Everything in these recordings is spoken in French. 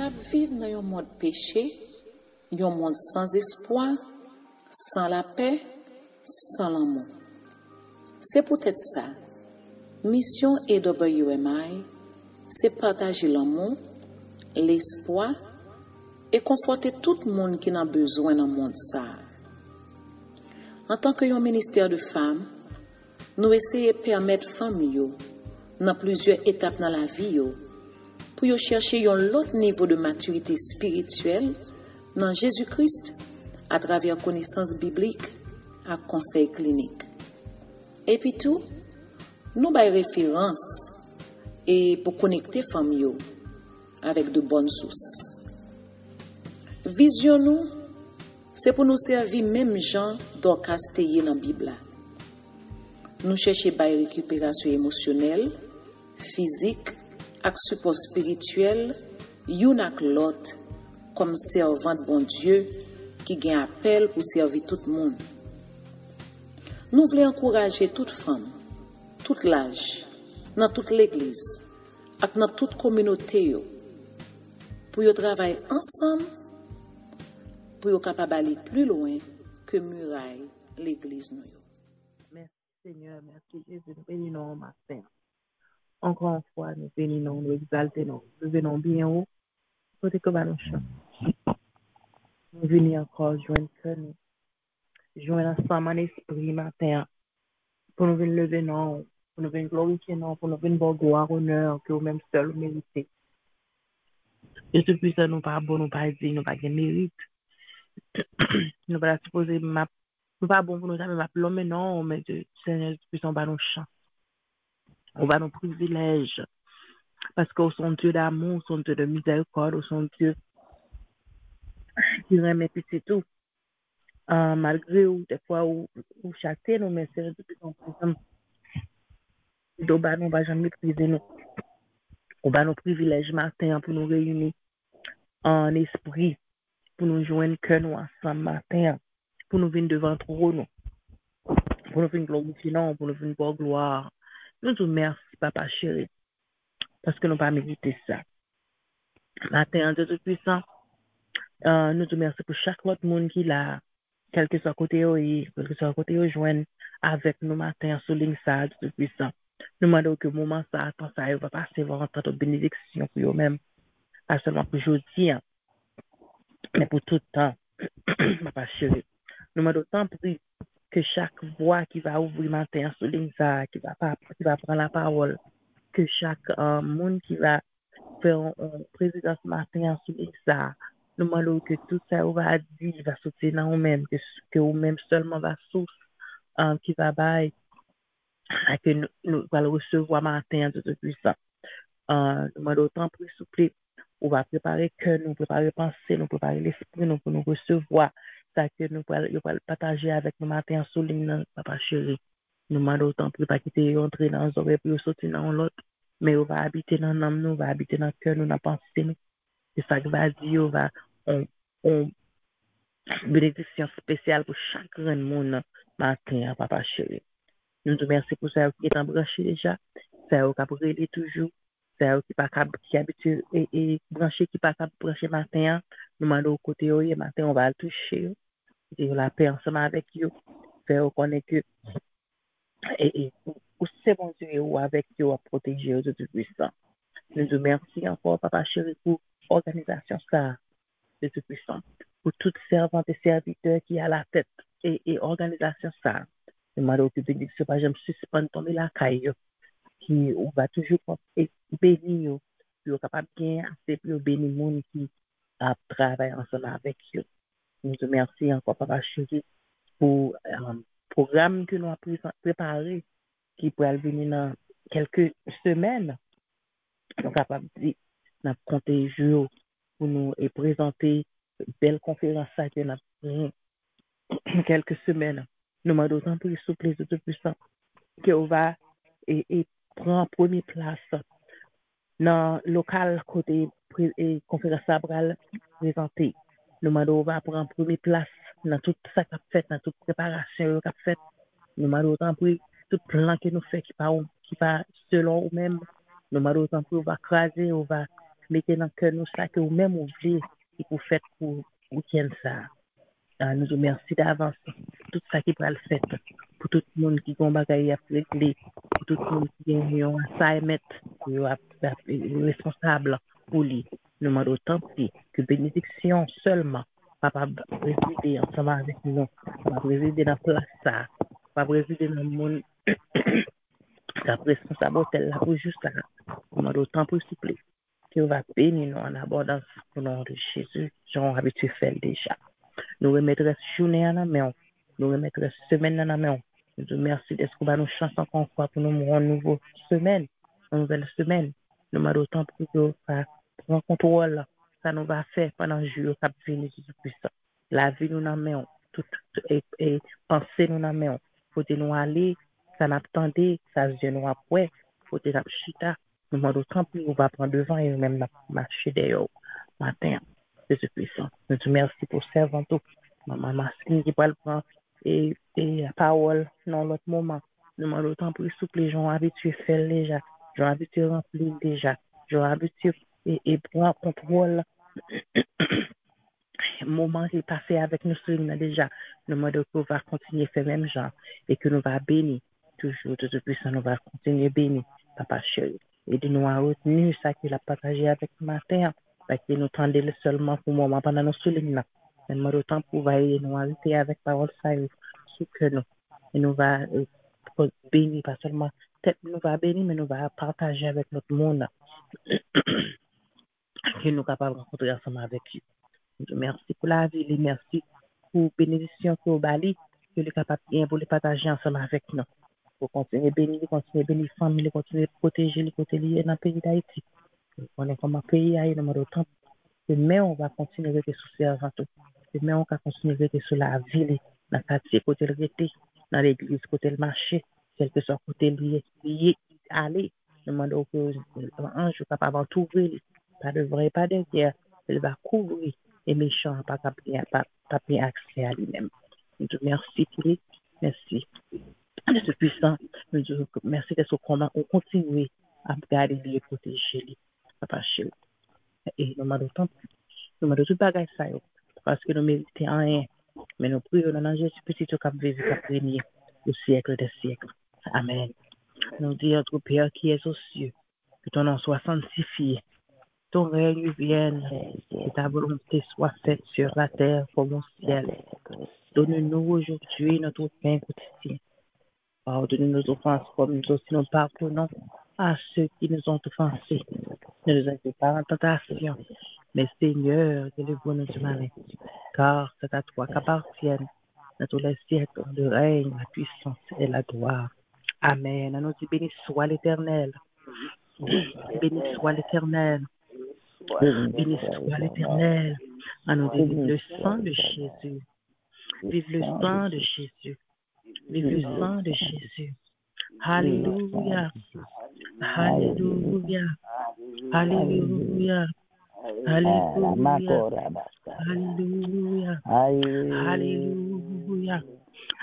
n'a vivre dans un monde péché, un monde sans espoir, sans la paix, sans l'amour. C'est peut-être ça. Mission EWMI, c'est partager l'amour, l'espoir et conforter tout le monde qui a besoin dans le monde ça. En tant que ministère de femmes, nous essayons de permettre aux femmes dans plusieurs étapes dans la vie pour chercher un autre niveau de maturité spirituelle dans Jésus-Christ à travers connaissances bibliques et conseils cliniques. Et puis tout, nous avons références et pour connecter les femmes avec de bonnes sources. Vision nous, c'est pour nous servir même gens d'orchestrer dans la Bible. Nous cherchons à récupération émotionnelle, physique, et support spirituel, une avec l'autre, comme servant de bon Dieu qui gagne appel pour servir tout le monde. Nous voulons encourager toute femme, tout l'âge, dans toute l'église, et dans toute communauté, pour travailler ensemble, pour être capable d'aller plus loin que muraille l'église. Merci Seigneur, merci Jésus, nous bénissons matin. Encore une fois, nous bénissons, nous exaltons, nous venons bien haut, côté que nous chantons. Nous venons encore joindre que nous, joindre ensemble en esprit matin, pour nous venir lever non, pour nous venir glorifier non, pour nous venir bon gloire, honneur, que vous-même seul méritez. Et depuis ça, nous pas bon, nous pas dit, nous pas de mérite. Nous pas supposé nous pas bon pour nous jamais m'appeler mais non, mais Seigneur puissant va nous chance. On va nos privilèges. Parce qu'on sont Dieu d'amour, son Dieu de miséricorde, son Dieu qui remet puis c'est tout. Malgré où des fois où châtier nous, mais c'est depuis qu'on présente. Nous va jamais mépriser nous. On va nos privilèges matin pour nous réunir en esprit, pour nous joindre que nous ensemble matin, pour nous venir devant trop nous, pour nous venir glorifier, pour nous venir pour gloire. Nous te remercions, Papa chéri, parce que nous pas mérité ça. Matin, Dieu tout puissant, nous te remercions pour chaque autre monde qui l'a, quel que soit côté quel que soit côté joindre avec nous matin, souligne ça, Dieu tout puissant. Nous demandons que le moment ça, attend ça, il va passer, va rentrer dans bénédiction pour eux-mêmes, pas seulement pour aujourd'hui, mais pour tout le temps, Papa chéri. Nous demandons tant pris que chaque voix qui va ouvrir matin, souligne ça, qui va prendre la parole, que chaque monde qui va faire un président ce matin sur ça, nous demandons que tout ça va dire, va sortir dans nous-mêmes, que nous-mêmes seulement va source qui va bailler, que nous allons recevoir matin de tout puissant. Nous demandons autant pour souple, on va préparer que nous préparer pensée, nous préparer l'esprit, nous pour nous recevoir, ça que nous allons partager avec nous matin sur ligne, Papa chéri. Nous demandons autant pour pas quitter entrer dans nos oreilles pour sortir dans l'autre. Mais on va habiter dans l'âme, nous, on va habiter dans le cœur, nous, dans la pensée, nous. C'est ça que va dire, on bénédiction spéciale pour chaque grand monde matin, Papa chéri. Nous te remercions pour ça qui est embranché déjà, ça qui a brûlé toujours, ça qui habitué et branché qui pas branché matin. Nous demandons au côté et matin on va le toucher, et la paix ensemble avec eux, faire connaître que et c'est bon Dieu ou avec eux à protéger eux de tout puissant. Nous te remercions encore, Papa chéri, pour l'organisation ça, de tout puissant, pour toutes servantes et serviteurs qui à la tête et organisation ça. Nous demandons que bénédiction pas jamais suspendre tomber la caille, qui on va toujours bénir, pour capable bien assez pour bénir les gens qui travaillent ensemble avec eux. Nous te remercions encore, Papa chéri, pour le programme que nous avons préparé, qui pourrait venir dans quelques semaines. Nous sommes capables de compter jours pour nous et présenter une belle conférence que nous avons quelques semaines. Nous demandons d'autant plus souple de tout puissant qu'on va et prendre première place dans le local côté conférence sabrale présentée. Nous demandons on va prendre première place dans tout ça qu'a fait, dans toute préparation qu'a fait. Nous demandons autant plus tout plan que nous fait qui va selon nous-mêmes. Nous demandons autant plus on va craser, on va mettez dans le cœur nous ça que vous même oubliez et vous faites pour week-end ça. Nous vous remercions d'avance pour tout ça qui va le faire, pour tout le monde qui combat à régler, pour tout le monde qui a un assignment, qui est responsable pour lui. Nous demandons autant que bénédiction seulement, papa résider ensemble avec nous, papa résider dans la place ça, papa résider dans le monde, la responsable hôtel là pour juste ça. Nous demandons autant pour s'il plaît, que va bénir nous en abondance au nom de Jésus, j'en habitué faire déjà. Nous remettrons journée en la main. Nous remettrons semaine en la main. Nous te remercions d'être qu'on va nous chanter encore une fois pour nous rendre une nouvelle semaine. Une nouvelle semaine. Nous demandons autant pour que ça prend contrôle. Ça nous va faire pendant le jour qui venir Jésus puissant. La vie nous en main. Tout et penser nous en main. Faut nous aller. Ça n'attendait. Ça se nous après. Faut nous chita. Nous demandons autant pour nous va prendre devant et même marcher d'ailleurs. Matin. Jésus puissant. Nous te remercions pour servant tout. Maman Masquine qui va le prendre et la parole dans l'autre moment. Nous demandons autant pour souple les gens habitués à faire déjà. Les gens habitués à remplir déjà. Les gens habitués et prendre contrôle. Moment qui est passé avec nous déjà. Nous demandons qu'on va continuer à faire le même genre et que nous va bénir. Toujours, Jésus puissant, nous va continuer à bénir. Papa chéri. Et de nous à retenir ça qu'il a partagé avec nous matin. Parce que nous tendons seulement pour le moment pendant nos soulignements. Mais nous autant pour nous arrêter avec parole ça sous que nous. Et nous va bénir, pas seulement peut-être nous va bénir, mais nous va partager avec notre monde. Que nous sommes capables de rencontrer ensemble avec lui. Merci pour la vie, merci pour la bénédiction que vous avez, que nous sommes capables de partager ensemble avec nous. Pour continuer à bénir, continuer à bénir les familles, continuer à protéger les côtés liés dans le pays d'Haïti. On est comme un pays à nous autant. Mais on va continuer à rester sous servant tout. Mais on va continuer à rester sur la ville, dans le quartier, côté le rester, dans l'église, côté le marché, quel que soit côté lié, aller. Nous demandons que l'ange soit capable de t'ouvrir, pas de vrai, pas de guerre. Il va couvrir les méchants, pas bien accès à lui-même. Nous te remercions pour lui. Merci. Dieu puissant, nous te merci de ce combat. On continue à garder lui et protéger lui. Papa chéri. Et nous demandons tant. Nous demandons tout bagage ça, parce que nous méritons rien. Mais nous prions dans le Jésus petit au cap Jésus cap venir au siècle des siècles. Amen. Nous disons notre Père qui est aux cieux, que ton nom soit sanctifié, ton règne vienne, que ta volonté soit faite sur la terre comme au ciel. Donne-nous aujourd'hui notre pain quotidien. Pardonne-nous nos offenses comme nous aussi nous pardonnons à ceux qui nous ont offensés. Ne nous inquiète pas en tentation, mais Seigneur, délivre-nous du malin, car c'est à toi qu'appartiennent dans tous les siècles le règne, la puissance et la gloire. Amen. Nous dit béni soit l'Éternel. Béni soit l'Éternel. Béni soit l'Éternel. Nous dit vive le sang de Jésus. Vive le sang de Jésus. Vive le sang de Jésus. Alléluia. Alléluia. Alléluia. Alléluia. Alléluia. Alléluia.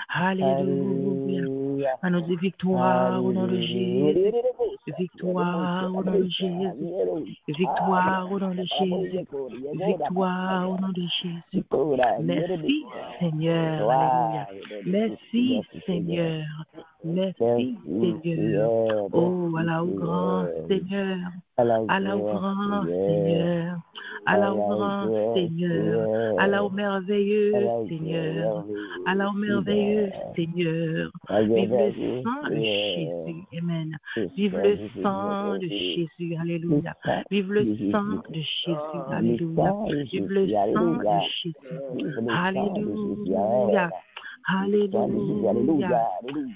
Alléluia. On nous dit victoire au nom de Jésus. Victoire au nom de Jésus. Victoire au nom de Jésus. Victoire au nom de Jésus. Merci Seigneur. Alléluia. Merci Seigneur. Merci Seigneur. Oh, Allah au grand Seigneur. Allah au grand Seigneur. Allah au grand Seigneur. Allah au merveilleux Seigneur. Allah au merveilleux Seigneur. Vive le sang de Jésus. Amen. Vive le sang de Jésus. Alléluia. Vive le sang de Jésus. Alléluia. Vive le sang de Jésus. Alléluia. Alléluia.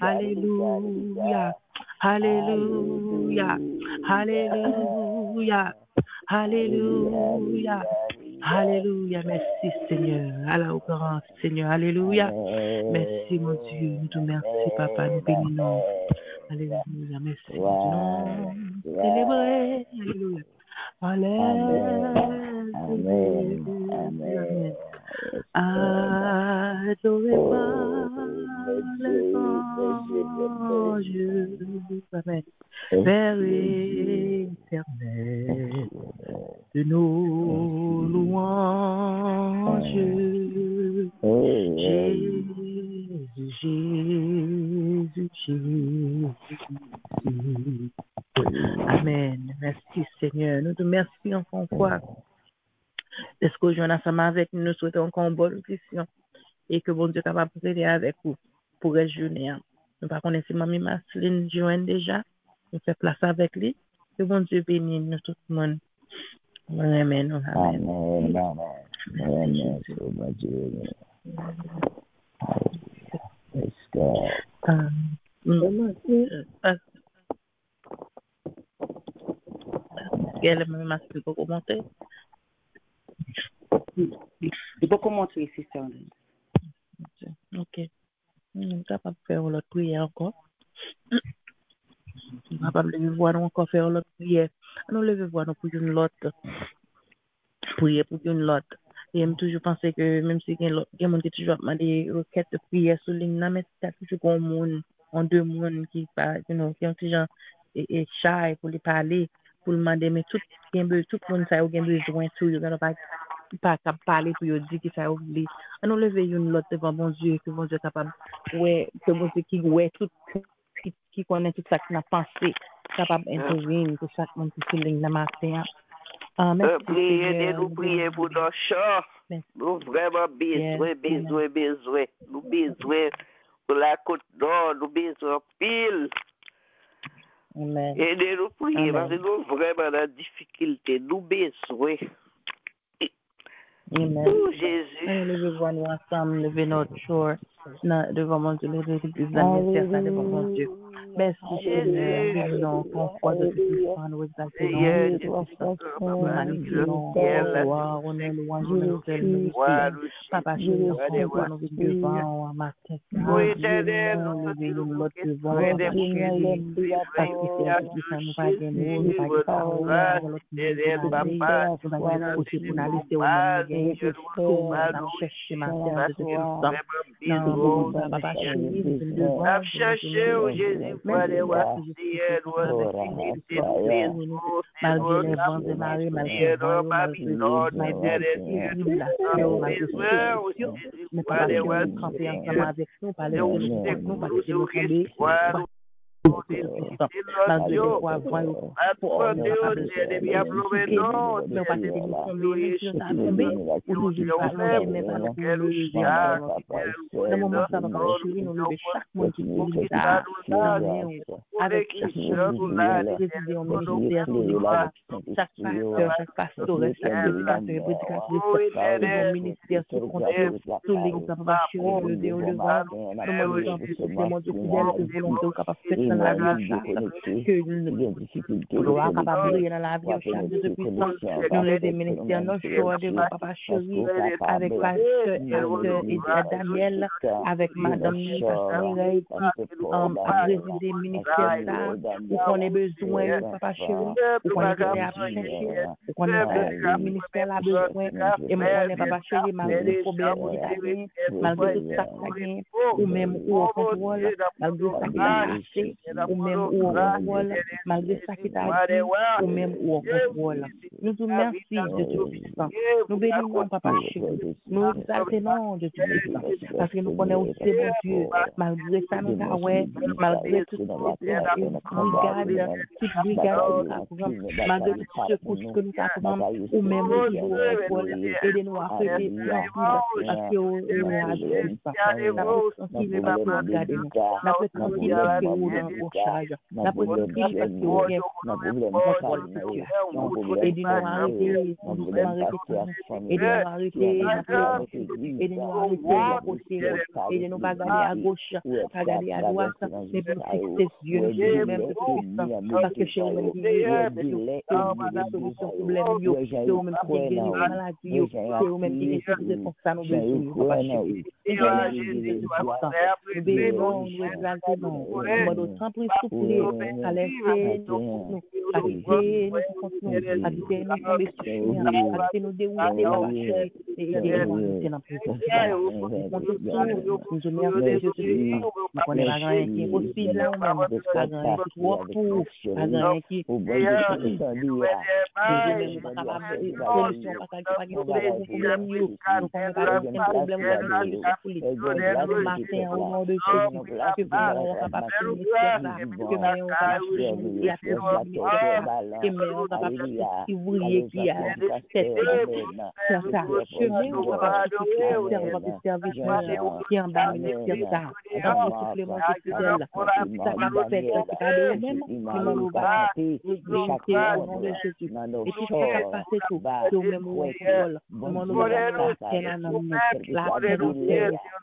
Alléluia. Alléluia. Alléluia. Alléluia. Alléluia. Merci Seigneur. Allah au grand Seigneur. Alléluia. Merci mon Dieu. Nous te remercions Papa. Nous bénissons. Alléluia. Merci. Non. Célébrer. Alléluia. Alléluia. Amen. Adorez-moi les anges, Amen. Père éternel, de nos louanges. Jésus, Jésus. Amen. Merci Seigneur. Nous te remercions encore une fois. Est-ce que je ensemble avec nous, nous souhaitons encore une bonne nutrition et que bon Dieu est capable de aider avec vous pour la journée. Nous ne connaissons pas Mamie Marceline Joanne déjà. Nous faisons place avec lui. Que bon Dieu bénisse nous tout le monde. Amen. Amen. Amen. Let's go. Quelle Mamie Marceline peut commenter? Il peut commenter ici, ça. Ok. Nous sommes capables de faire l'autre prière encore. Nous sommes capables de voir encore faire l'autre prière. Nous levons voir pour une autre prière pour une autre. Et je toujours pensé que même si il y a des gens qui toujours des requêtes de prière sur ligne, mais c'est toujours un monde, en deux mondes qui qui ont des gens et shy pour les parler, pour demander, mais tout le monde ça a besoin de tout, il n'y a pas qu'à parler pour dire que ça a oublié. Nous levons une autre devant bon Dieu, que bon Dieu est capable, ouais, que bon Dieu qui ouais tout, qui connaît tout ça, qui n'a pensé, capable d'intervenir pour chaque monde qui se ligne dans ma matin. Nous prions pour nos chats. Nous vraiment besoin. Nous besoin pour la côte nord, nous besoin pile. Aidez-nous prier parce que nous vraiment dans la difficulté. Nous besoin. Amen. Oh Jésus. Nous voir nous ensemble, lever notre jour devant mon Dieu, lever l'église d'anniversaire devant mon Dieu. Merci Jésus, bénissons, confort de tout puissant, nous exaltons, nous magnifions, gloire, honneur, louange, nous Papa chéri, encore nous venons devant, ma tête, nous levons l'autre devant, Papa chéri, parce que c'est tout puissant, nous pas gagner, nous pas gagner, nous pas aussi pour nous laisser au même nous allons chercher ma terre de puissance. Non, Papa chéri, nous devons chercher au Jésus. malgré les vents et marées, malgré les tribulations, mais Papa chéri, camper ensemble avec nous, parler avec nous, parce que nous tombons. Malgré les fois, voyons, pour nous pas de nous tomber, nous sommes tombés, ou toujours pas, mais pas nous lever dans le moment ça va chéri, nous lever chaque monde qui nous ça, avec chaque président, ministère, chaque pasteur, chaque pastoresse, chaque prédicateur, ministère, sous contrôle, sous l'église, ça va chéri, le devant, nous mon Dieu fidèle, que volonté capable de faire dans la vie, que nous sommes capables de briller dans la vie, chaque de puissance, nous lever ministère, nos joies devant Papa chéri, avec pasteur et Daniel, avec Madame Mireille, qui a présidé le ministère, où on a besoin, Papa chéri, où on est à chercher, où on a le ministère a besoin, et moi on est Papa chéri, malgré les problèmes qui gagnent, malgré tout ça qui gagne, ou même où on contrôle, malgré ça qui a caché, ou même où on contrôle, malgré ça qui t'a dit, ou même où on contrôle. Nous vous remercions de tout puissant. Nous bénissons Papa chéri. Nous exaltons de tout puissant. Parce que nous connaissons aussi bon Dieu. Malgré ça, nous avons, malgré toute brigade malgré tout secours que nous avons, ou même qui vous contrôle, aidez-nous à faire des parce que nous avons qui ne va pas regarder nous. La tranquille parce que nous avons charge. La tranquille parce que nous avons contrôle de Dieu. Aidez-nous à arrêter, aidez-nous à arrêter, aidez-nous à arrêter, aidez-nous à regarder à gauche, à regarder à droite, mais pour fixer Dieu, nous même de puissance, parce que chez nous, des solutions problèmes, c'est nous-mêmes qui guérissons la maladie, c'est nous-mêmes qui résoudons pour ça, nous besoin. Nous bénissons, nous exaltons, nous demandons sans plus souffler, à laisser nous, à quitter nous tomber sous chien, arrêtez nous dérouler par la chair et aidez-nous à rester dans la présence. Nous comptons tout, nous te remercions Jésus-Christ. Nous connaissons rien qui est possible là ou même, pas rien qui est trop pour, pas rien qui est solution, pas problème, nous connaissons pas de problème, nous matin au nom de Jésus, que vous n'aurez pas fini ça, que mais on va pas fini la que mais on va pas fini qui voulait qui a cette ça chemin on va pas fini on va pas servir qui en bas ministère ça dans le supplément fidèle ça va faire c'est pas de même qui m'en va au nom de Jésus et tout ça va passer tout au même contrôle mon nom va passer là dans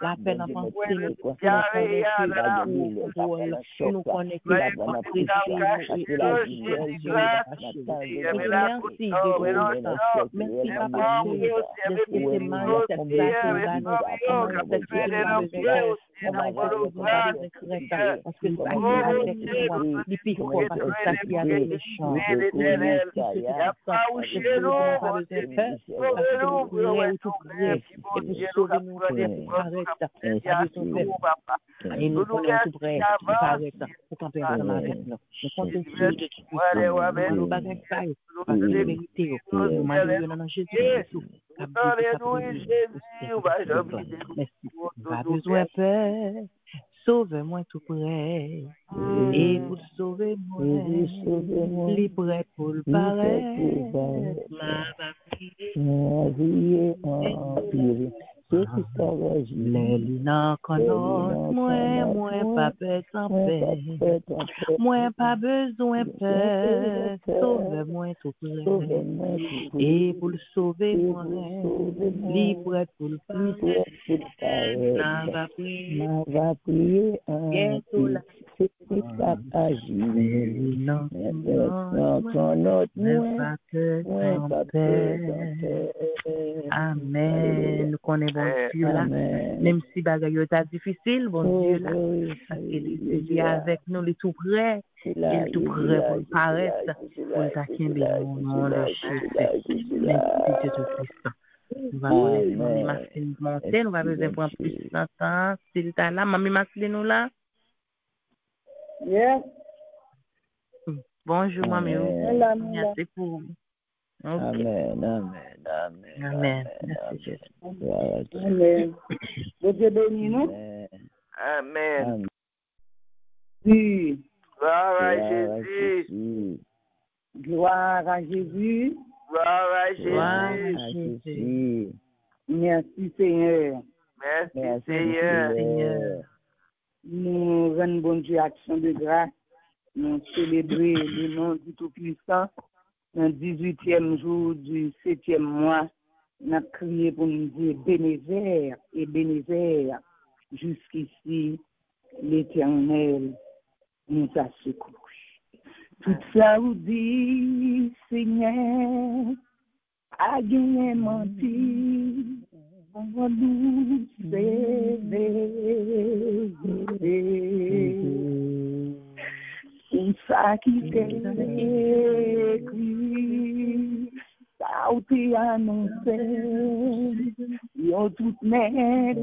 la peine en pensée nous connecter la merci papa et nous prenons tout près pour camper ensemble avec nous. Nous comptons sur Jésus-Christ. Nous battons faille, parce que la vérité, nous demandons dans Jésus-Christ. Merci. Pas besoin de peur. Sauve-moi tout près, et pour sauver moi, les prêts pour le paraître, ma vie empire. Les lunes connaissent, moi pas peur sans paix, moi pas besoin de peur, sauve-moi tout près, et pour le sauver moi, libre pour le paraître, va prier bientôt là, c'est ça agir, les lunes connaissent, pas peur sans paix. Amen. Nous connaissons bon Dieu là, même si bagaille est difficile, bon Dieu là, parce qu'il est avec nous, il est tout prêt, il est tout prêt pour paraître, pour t'accueillir au nom de Jésus. Merci Jésus-Christ. Nous allons laisser Mamie Maxine monter, nous allons besoin pour plus de temps. S'il est là, Mamie Maxine nous là? Yes. Bonjour Mamie, merci pour vous. Okay. Amen. Merci Jésus. Amen. Dieu bénit nous. Amen. Oui. Gloire à Jésus. Gloire à Jésus. Gloire à Jésus. Merci Seigneur. Merci Seigneur. Nous rendons bon Dieu action de grâce. Nous célébrons le nom du Tout-Puissant. Dans le 18e jour du 7e mois, nous avons crié pour nous dire Bénézère et Bénézère. Jusqu'ici, l'Éternel nous a secourus. Tout ça vous dit, Seigneur, a gagné menti, on nous ça qui t'est écrit, ça ou t'es annoncé, yon tout n'est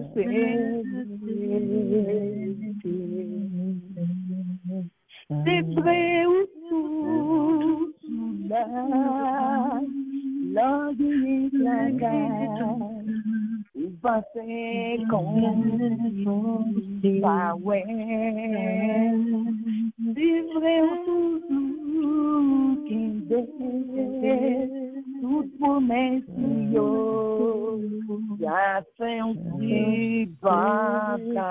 c'est vrai ou tout là, l'anguille la gagne, ou passer comme pas ouais. Vivre toujours qui toute promesse yo ya fait un petit bataille.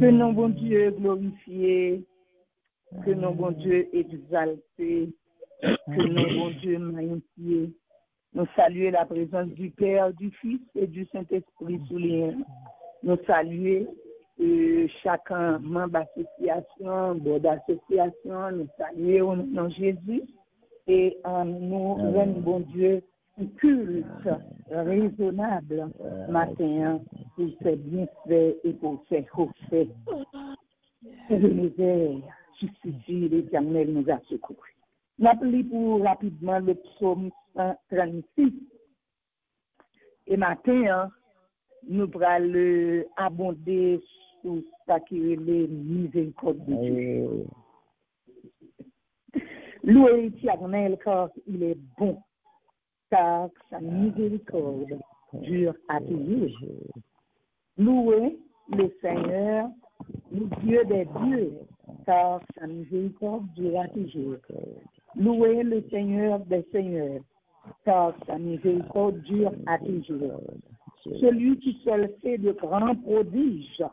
Que nos bon Dieu glorifié, que nos bon Dieu exalté, que nos bon Dieu magnifié. Nous saluons la présence du Père, du Fils et du Saint-Esprit sous les. Nous saluons chacun membre d'association, d'association, nous saluons au nom de Jésus et nous rendons bon Dieu un culte raisonnable matin pour ses bienfaits et pour ses refaits. Ebenezer, justifie l'Éternel nous a secourus. N'appelez pour rapidement le psaume 136. Et matin, nous allons abonder sur ce qui est les miséricordes de Dieu. Louez l'Éternel car il est bon, car sa miséricorde dure à toujours. Louez le Seigneur, le Dieu des dieux, car sa miséricorde dure à toujours. Louez le Seigneur des seigneurs, car sa miséricorde dure à toujours. Celui qui seul fait de grands prodiges,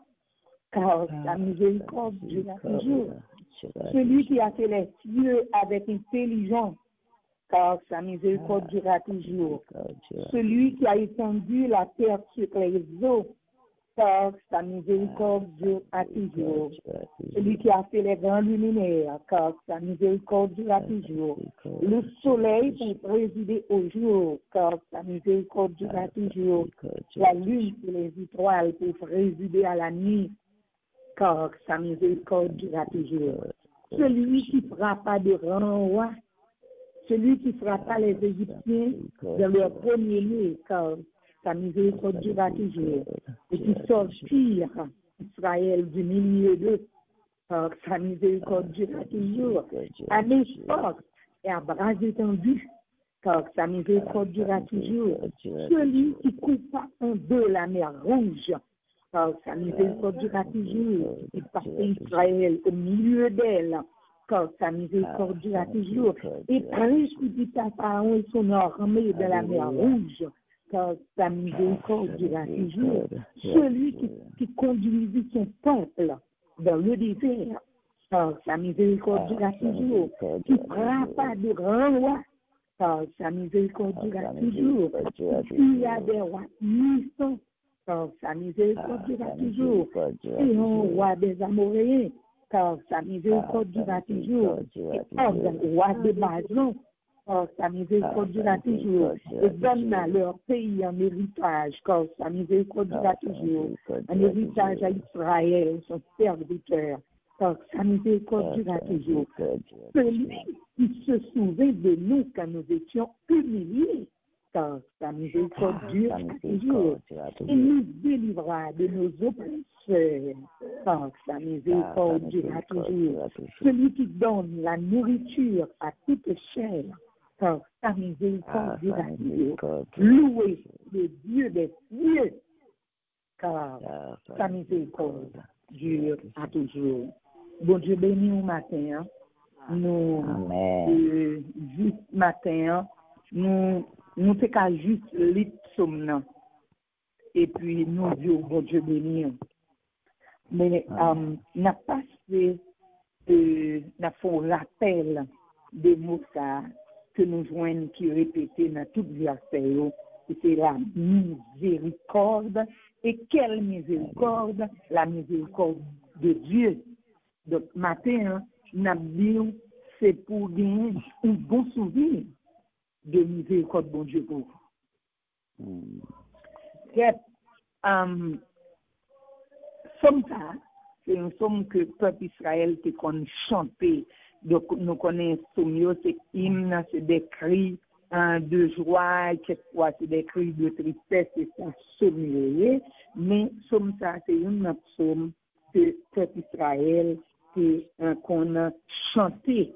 car sa miséricorde dure à toujours. Celui qui a fait les cieux avec intelligence, car sa miséricorde durera toujours. Celui qui a étendu la terre sur les eaux, car sa miséricorde durera toujours. Celui qui a fait les grands luminaires, car sa miséricorde durera toujours. Le soleil pour présider au jour, car sa miséricorde durera toujours. La lune et les étoiles pour présider à la nuit, car sa miséricorde durera toujours. Celui qui frappa de grands rois, celui qui frappa les Égyptiens dans leur premier-né, car sa miséricorde durera toujours. Et qui sortirent Israël du milieu d'eux, car sa miséricorde durera toujours. À n'importe et à bras étendus, car sa miséricorde durera toujours. Celui qui coupa en deux la mer rouge, car sa miséricorde durera toujours. Il partait Israël au milieu d'elle, car sa miséricorde durera toujours. Et précipita Pharaon et son armée de la mer rouge, car sa miséricorde durera toujours. Celui qui conduisit son peuple dans le désert, car sa miséricorde durera toujours. Qui frappa de grands rois, car sa miséricorde durera toujours. Il y a des rois puissants, car sa miséricorde durera toujours. Et un roi des Amoréens, car sa miséricorde durera toujours. Et un roi de Bazan, car sa miséricorde durera toujours. Et donne à leur pays en héritage, car sa miséricorde durera toujours. Un héritage à Israël, son serviteur, car sa miséricorde durera toujours. Celui qui se souvient de nous quand nous étions humiliés, car sa miséricorde durera toujours. Et nous délivrera de nos oppresseurs, car sa miséricorde durera toujours. Celui qui donne la nourriture à toute chair, car sa miséricorde durera toujours. Louez le Dieu des cieux, car sa miséricorde dure à toujours. Bon Dieu béni au matin, nous, juste matin, nous fait qu'à juste lire psaume, et puis nous disons bon Dieu béni. Mais n'a pas fait, n'a fait un rappel des mots ça que nous joignons qui répétés dans tout verset, et c'est la miséricorde. Et quelle miséricorde? La miséricorde de Dieu. Donc, matin, n'a dit, c'est pour gagner un bon souvenir de miséricorde, bon Dieu, pour vous. Somme ça, c'est une somme que le peuple Israël te connaît chanter. Donc, nous connaissons somme, c'est hymne, c'est des cris de joie, quelquefois c'est des cris de tristesse, c'est ça, somme. Mais somme ça, c'est une somme que le peuple Israël qu'on a chanté.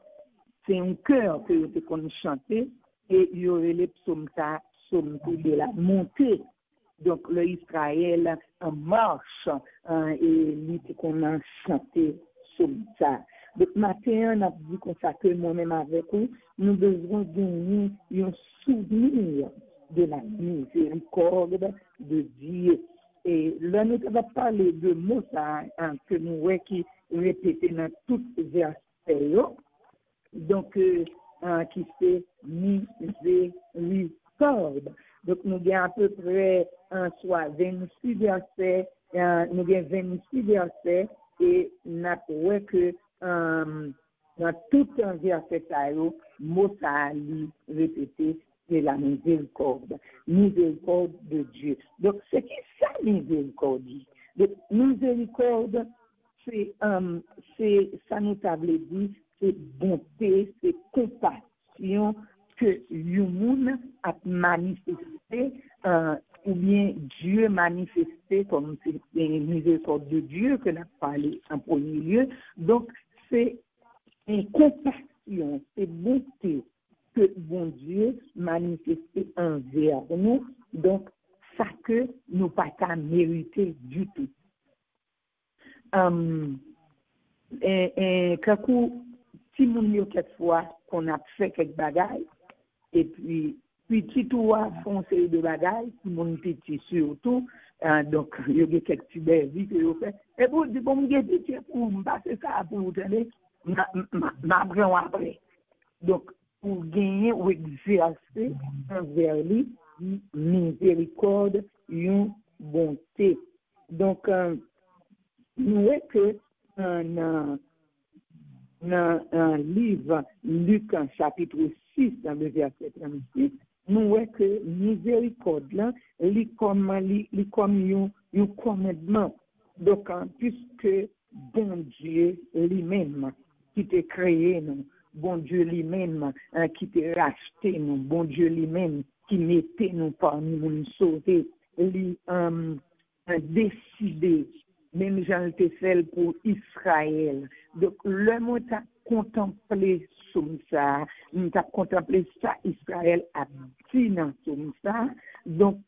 C'est un cœur que qu'on a chanté et il y aurait les psaumes de la montée. Donc le Israël en marche et lui qu'on a chanté psaume ça. Donc matin on a dit qu'on s'accueille moi-même avec vous, nous devons gagner un souvenir de la miséricorde de Dieu. Et là, nous allons parler de mots que nous voyons qui répétés dans tous les versets. Donc, qui fait miséricorde. Donc, nous avons à peu près soit 26 versets, nous avons 26 versets, et nous avons que dans tout un verset, mot ça répété. C'est la miséricorde de Dieu. Donc, c'est qui ça, miséricorde? Donc, miséricorde, c'est ça nous table dit, c'est bonté, c'est compassion que Yumoun a manifesté, ou bien Dieu manifesté comme c'est une miséricorde de Dieu que nous avons parlé en premier lieu. Donc, c'est une compassion, c'est bonté que bon Dieu manifesté envers nous. Donc, ça que nous pas qu'à mériter du tout. Quand si mon yo quelquefois qu'on a fait quelques bagailles et puis petit ou font série de bagailles si mon petit surtout donc il y a quelques petits bébés que yo fait et pour dire bon me petit pour me passer ça pour vous tenir m'apprend après donc pour gagner ou exercer envers lui miséricorde une bonté donc nous voyons que dans un livre, Luc, chapitre 6, dans le verset 36, nous voyons que miséricorde, là, il comme un commandement. Donc, puisque bon Dieu lui-même, qui t'a créé, nous, bon Dieu lui-même, qui t'a racheté, nous, bon Dieu lui-même, qui mettait nous parmi nous sauver, lui a décidé. Même Jean le fait pour Israël. Donc, le mot a contemplé sur ça, nous avons contemplé ça, Israël a dit dans ça. Donc,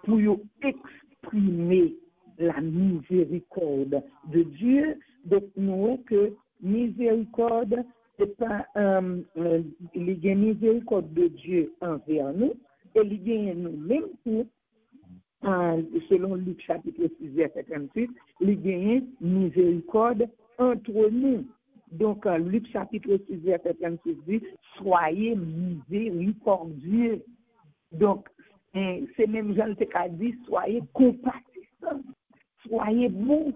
pour exprimer la miséricorde de Dieu, donc nous voyons que miséricorde, c'est pas il y a miséricorde de Dieu envers nous, et il y a nous-mêmes pour selon Luc chapitre 6, verset 38, il gagne miséricorde entre nous. Donc, Luc chapitre 6, verset 38 dit, soyez miséricordieux. Donc, c'est même Jean le dit, soyez compatissants, soyez bons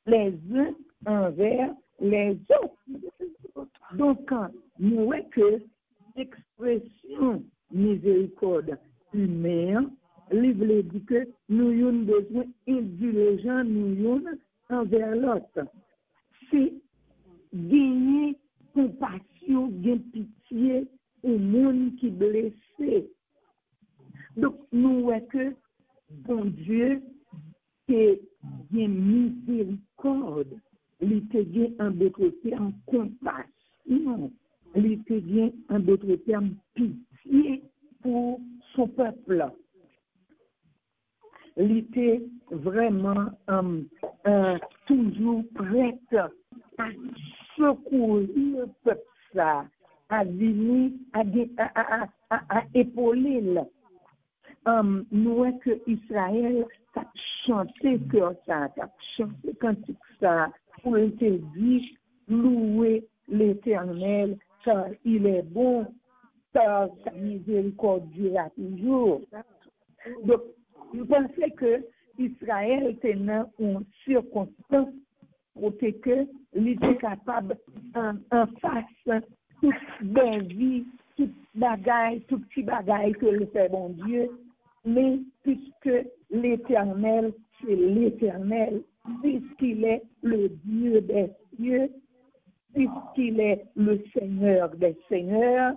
les uns envers les autres. Donc, nous voyons que l'expression miséricorde humaine, livre dit que nous avons besoin indulgents nous envers l'autre. C'est gagner compassion, gagner pitié au monde qui est blessé. Donc, nous voyons que bon Dieu est miséricorde. Il te gagne en d'autres termes compassion. Il te gagne en d'autres termes pitié pour son peuple. Il était vraiment toujours prête à secourir le peuple, à venir, à épauler. Nous voyons que Israël a chanté que ça, a chanté cantique ça, pour te dire, louer l'Éternel, car il est bon, car sa miséricorde durera toujours. Donc, je pensais que Israël était dans une circonstance pour que il était capable en face toute belle vie, toute bagaille, tout petit bagaille que le fait bon Dieu, mais puisque l'Éternel, c'est l'Éternel, puisqu'il est le Dieu des cieux, puisqu'il est le Seigneur des seigneurs,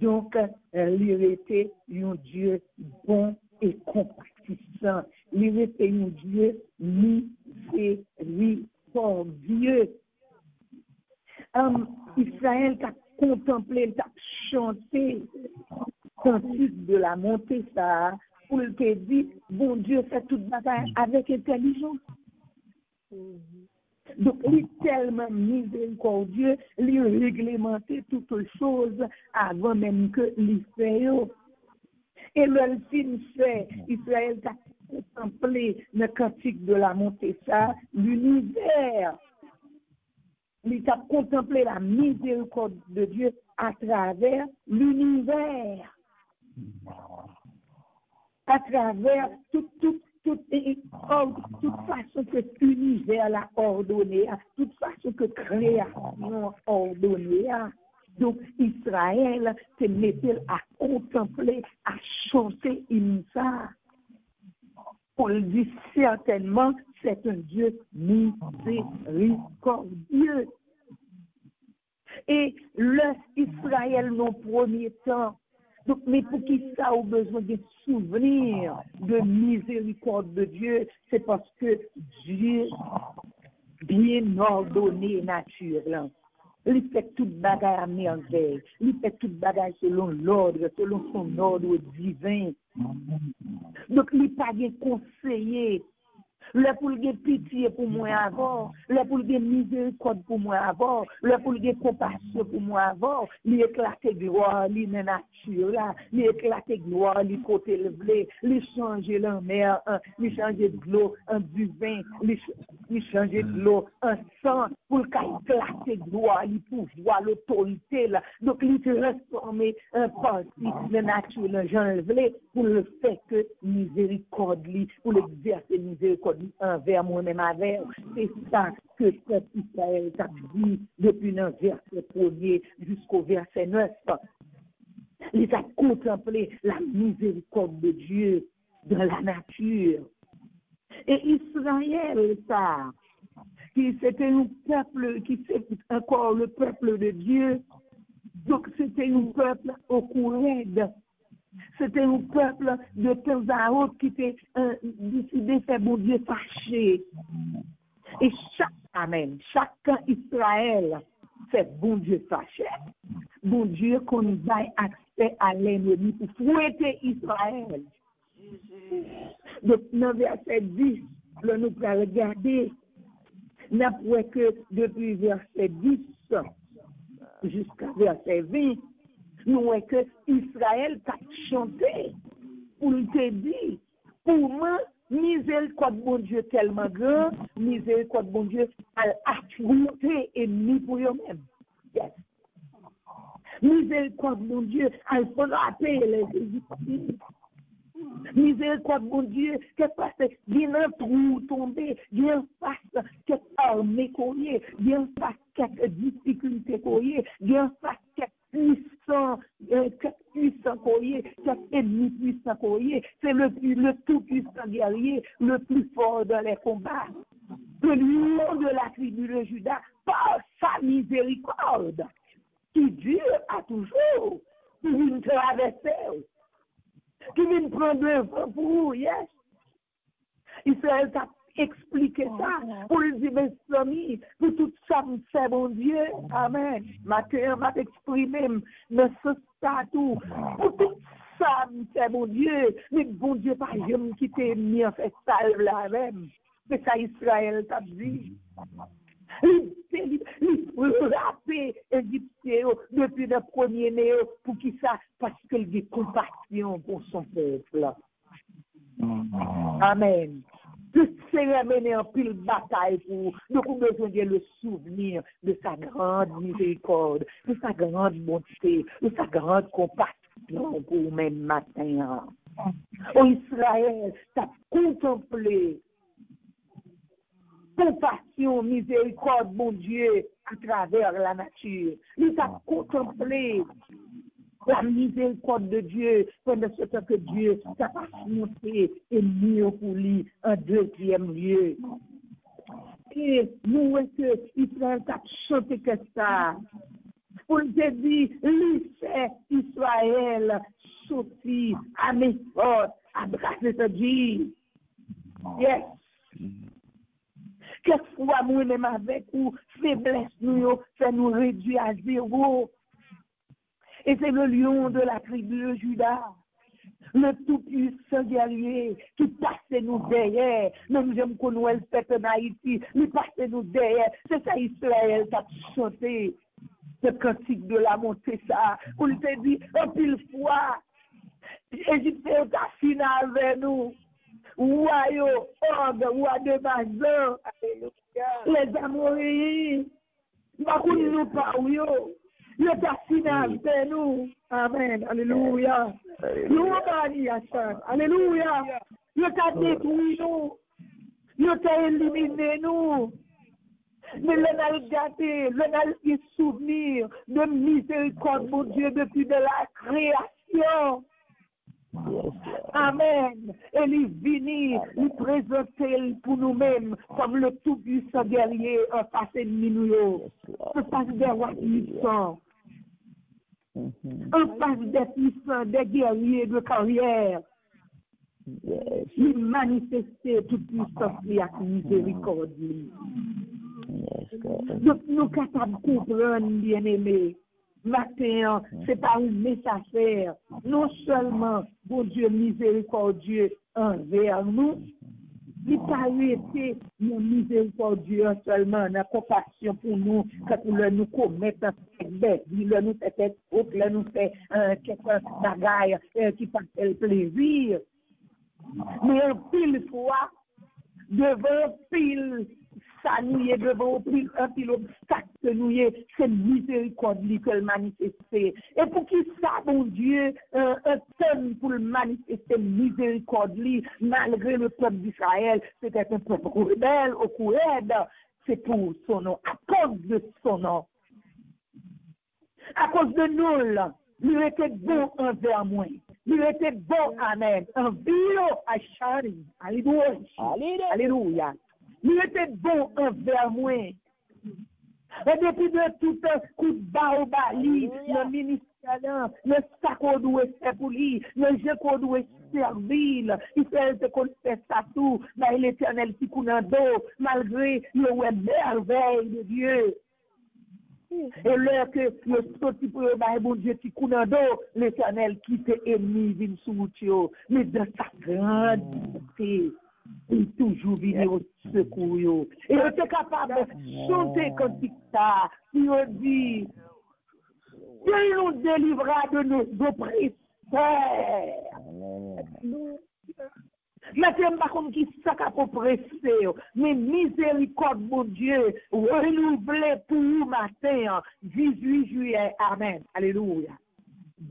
donc il était un Dieu bon et compatissant. Il était un Dieu miséricordieux. Israël a contemplé, a chanté cantique de la montée ça, pour le te dire, bon Dieu fait toute bataille avec intelligence. Donc, il est tellement miséricordieux, il a réglementé toutes choses avant même que il fait. Et le film fait, Israël a contemplé le cantique de la montée ça, l'univers. Il a contemplé la miséricorde de Dieu à travers l'univers. À travers toute façon que l'univers l'a ordonné, à toute façon que création ordonnée. Donc, Israël se mettait à contempler, à chanter ça. pour le dire certainement, c'est un Dieu miséricordieux. Et l'Israël, dans le premier temps, donc, mais pour qui ça a besoin de souvenirs de miséricorde de Dieu, c'est parce que Dieu bien ordonné nature là. Il fait toute bagaille à merveille. Il fait toute bagaille selon l'ordre, selon son ordre divin. Donc, il n'est pas bien conseillé. Le pour le pitié pour moi avant, le pour le miséricorde pour moi avant, le pour le compassion pour moi avant, il éclate gloire, il est nature là, il éclate gloire, il côté levé, il changer la mer, il changer de l'eau en du vin, il changer de l'eau en sang pour éclater gloire, il pouvoir l'autorité là. Donc il transformer un parti de nature le Jean levé pour le fait que miséricorde pour l'exercer miséricorde envers moi-même avec. C'est ça que cet Israël a dit depuis le verset 1er jusqu'au verset 9. Il a contemplé la miséricorde de Dieu dans la nature. Et Israël, ça, qui c'était un peuple, qui c'est encore le peuple de Dieu, donc c'était un peuple au courant. C'était un peuple de temps à autre qui était décidé de faire bon Dieu fâché. Et chaque Israël fait bon Dieu fâché. Bon Dieu qu'on va accès à l'ennemi pour fouetter Israël. Donc, dans le verset 10, là, nous allons regarder, n'après que depuis verset 10 jusqu'à verset 20, nous voyons que Israël a chanté pour te dire, pour moi, miséricorde bon Dieu tellement grand, miséricorde bon Dieu a affronté ennemi pour eux-mêmes. Yes. Miséricorde bon Dieu a frappé les Égyptiens. Miséricorde bon Dieu, qu'est-ce que c'est? Bien un trou tombé, bien face quelques armées courir, bien face quelques difficultés courir, bien face quelques puissants courir, quelques ennemis puissants courir. C'est le tout puissant guerrier, le plus fort dans les combats. Le lion de la tribu de Juda, par sa miséricorde, qui dure à toujours, qui vient traverser. Qui vient prendre le vent pour vous, yes. Israël t'a expliqué ça pour lui dire, mes amis, pour tout ça, c'est mon Dieu. Amen. Matin, m'a exprimé, mais ce statut, pour tout ça, c'est mon Dieu. Mais bon Dieu, pas jamais quitter, ni en fait salve la même. C'est ça, Israël t'a dit. Il rapper Égyptien depuis le premier néo pour qui ça parce qu'il a compassion pour son peuple. Amen. Tout s'est ramené en pile bataille pour nous avons besoin de le souvenir de sa grande miséricorde, de sa grande bonté, de sa grande compassion pour même matin. Oh Israël, t'as contemplé compassion, miséricorde, mon Dieu, à travers la nature. Il a contemplé la miséricorde de Dieu pendant ce temps que Dieu t'a monté et mis pour lui en deuxième lieu. Et nous voyons que Israël t'a chanté que ça. Pour te dire, laissez Israël sortir à mes forces, à brasser ce Dieu. Yes. Quelquefois, nous-mêmes avec ou faiblesse, nous fait nous réduire à zéro. Et c'est le lion de la tribu de Juda, le tout-puissant guerrier qui passe nous derrière. Même j'aime qu'on nous le fait en Haïti, il passe nous derrière. C'est ça Israël qui a chanté ce cantique de la montée, ça. On te dit, un pile fois, Égypte est à finale avec nous. Ouayo, Ouad de Mazan, les Amoréens, nous pas, le Tassina avec nous. Amen. Alléluia. Nous Alléluia. Le t'a détruit nous. Le t'a éliminé nous. Mais l'on a gâté, l'on a eu souvenir de miséricorde, mon Dieu, depuis de la création. Amen. Et il vini, il présenter pour nous-mêmes comme le tout-puissant guerrier en face de nous. En face des rois puissants. En face des puissants, des guerriers de carrière. Il manifestait toute puissance et la miséricorde. Donc nous capables de comprendre, bien-aimés. Matin, c'est pas un message. Non seulement, bon Dieu miséricordieux envers nous, il pas été mon miséricordieux seulement, la compassion pour nous, quand nous commettons bête, nous fait autre, nous fait quelque bagaille qui passe le plaisir. Mais un pile fois, devant pile, ça nous est devant un pile obstacle que nous est, c'est miséricorde que le manifester. Et pour qui ça, mon Dieu, un thème pour le manifester miséricorde, malgré le peuple d'Israël, c'était un peuple rebelle, au courant, c'est pour son nom, à cause de son nom. À cause de nous, là, il était bon envers moi. Il était bon, amen. Un bio à Chari. Alléluia. Alléluia. Il était bon envers moi. Et depuis de tout un coup de bas au bali, le ministère, le sac qu'on doit faire pour lui, le jeu qu'on doit servir, il fait qu'on fait ça tout, mais l'éternel qui coule en dos, malgré le merveille de Dieu. Et là que le sorti pour le bon Dieu qui coule en dos, l'éternel qui fait ennemi vient sous vous, mais dans sa grande beauté. Il toujours venu au secours. Et il était capable de chanter comme ça. Il a dit, Dieu nous délivra de nos oppresseurs. Maintenant, par contre, qui ça qu'a oppressé, mais miséricorde, mon Dieu, renouvelé pour vous matin, 18 juillet. Amen. Alléluia.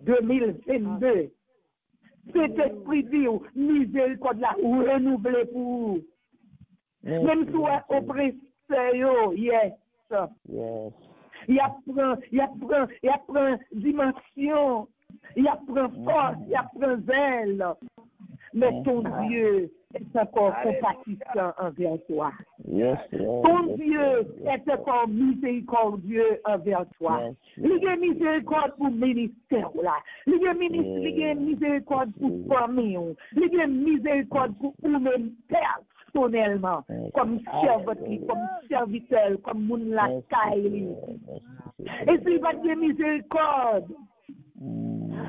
2022. Cet esprit dit, miséricorde là, renouvelé pour vous. Même si vous êtes oppressé, yes. Il apprend dimension, il apprend force, il apprend zèle. Mais ton Dieu est encore compatissant envers toi. Ton Dieu est encore miséricordieux envers toi. Il y a miséricorde pour le ministère là. Il y a miséricorde pour la famille. Il y a miséricorde pour vous-même personnellement. Comme serviteur, comme moun la caille. Et s'il va dire miséricorde,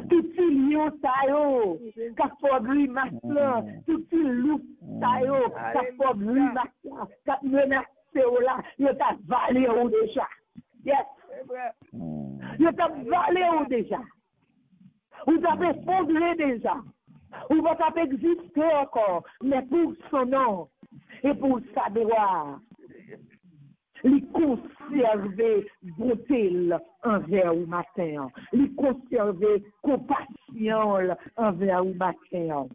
tout il lion sa yo, qu'a fobri masla, tout il loup sa yo, qu'a fobri masla, qu'a menacé là, yo t'a valé ou déjà. Yes. Yo t'a valé ou déjà. Vous avez fondé déjà. Vous va exister encore, mais pour son nom et pour sa gloire. Lui conserver bonté envers vous matin, lui conserver compassion envers vous matin.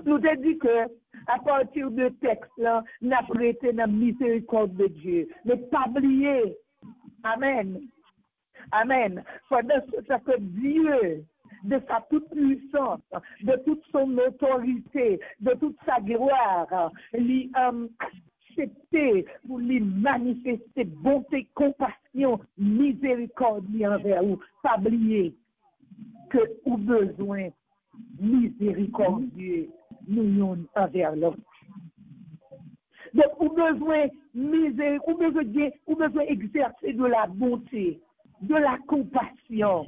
Nous te dit que à partir de texte là, n'a prêté la miséricorde de Dieu, ne pas oublier. Amen. Amen. Pendant ce que Dieu, de sa toute puissance, de toute son autorité, de toute sa gloire, lui pour lui manifester bonté, compassion, miséricorde envers vous. Pas oublier que vous besoin miséricordieux nous envers l'autre. Donc vous besoin miséricorde, vous besoin exercer de la bonté, de la compassion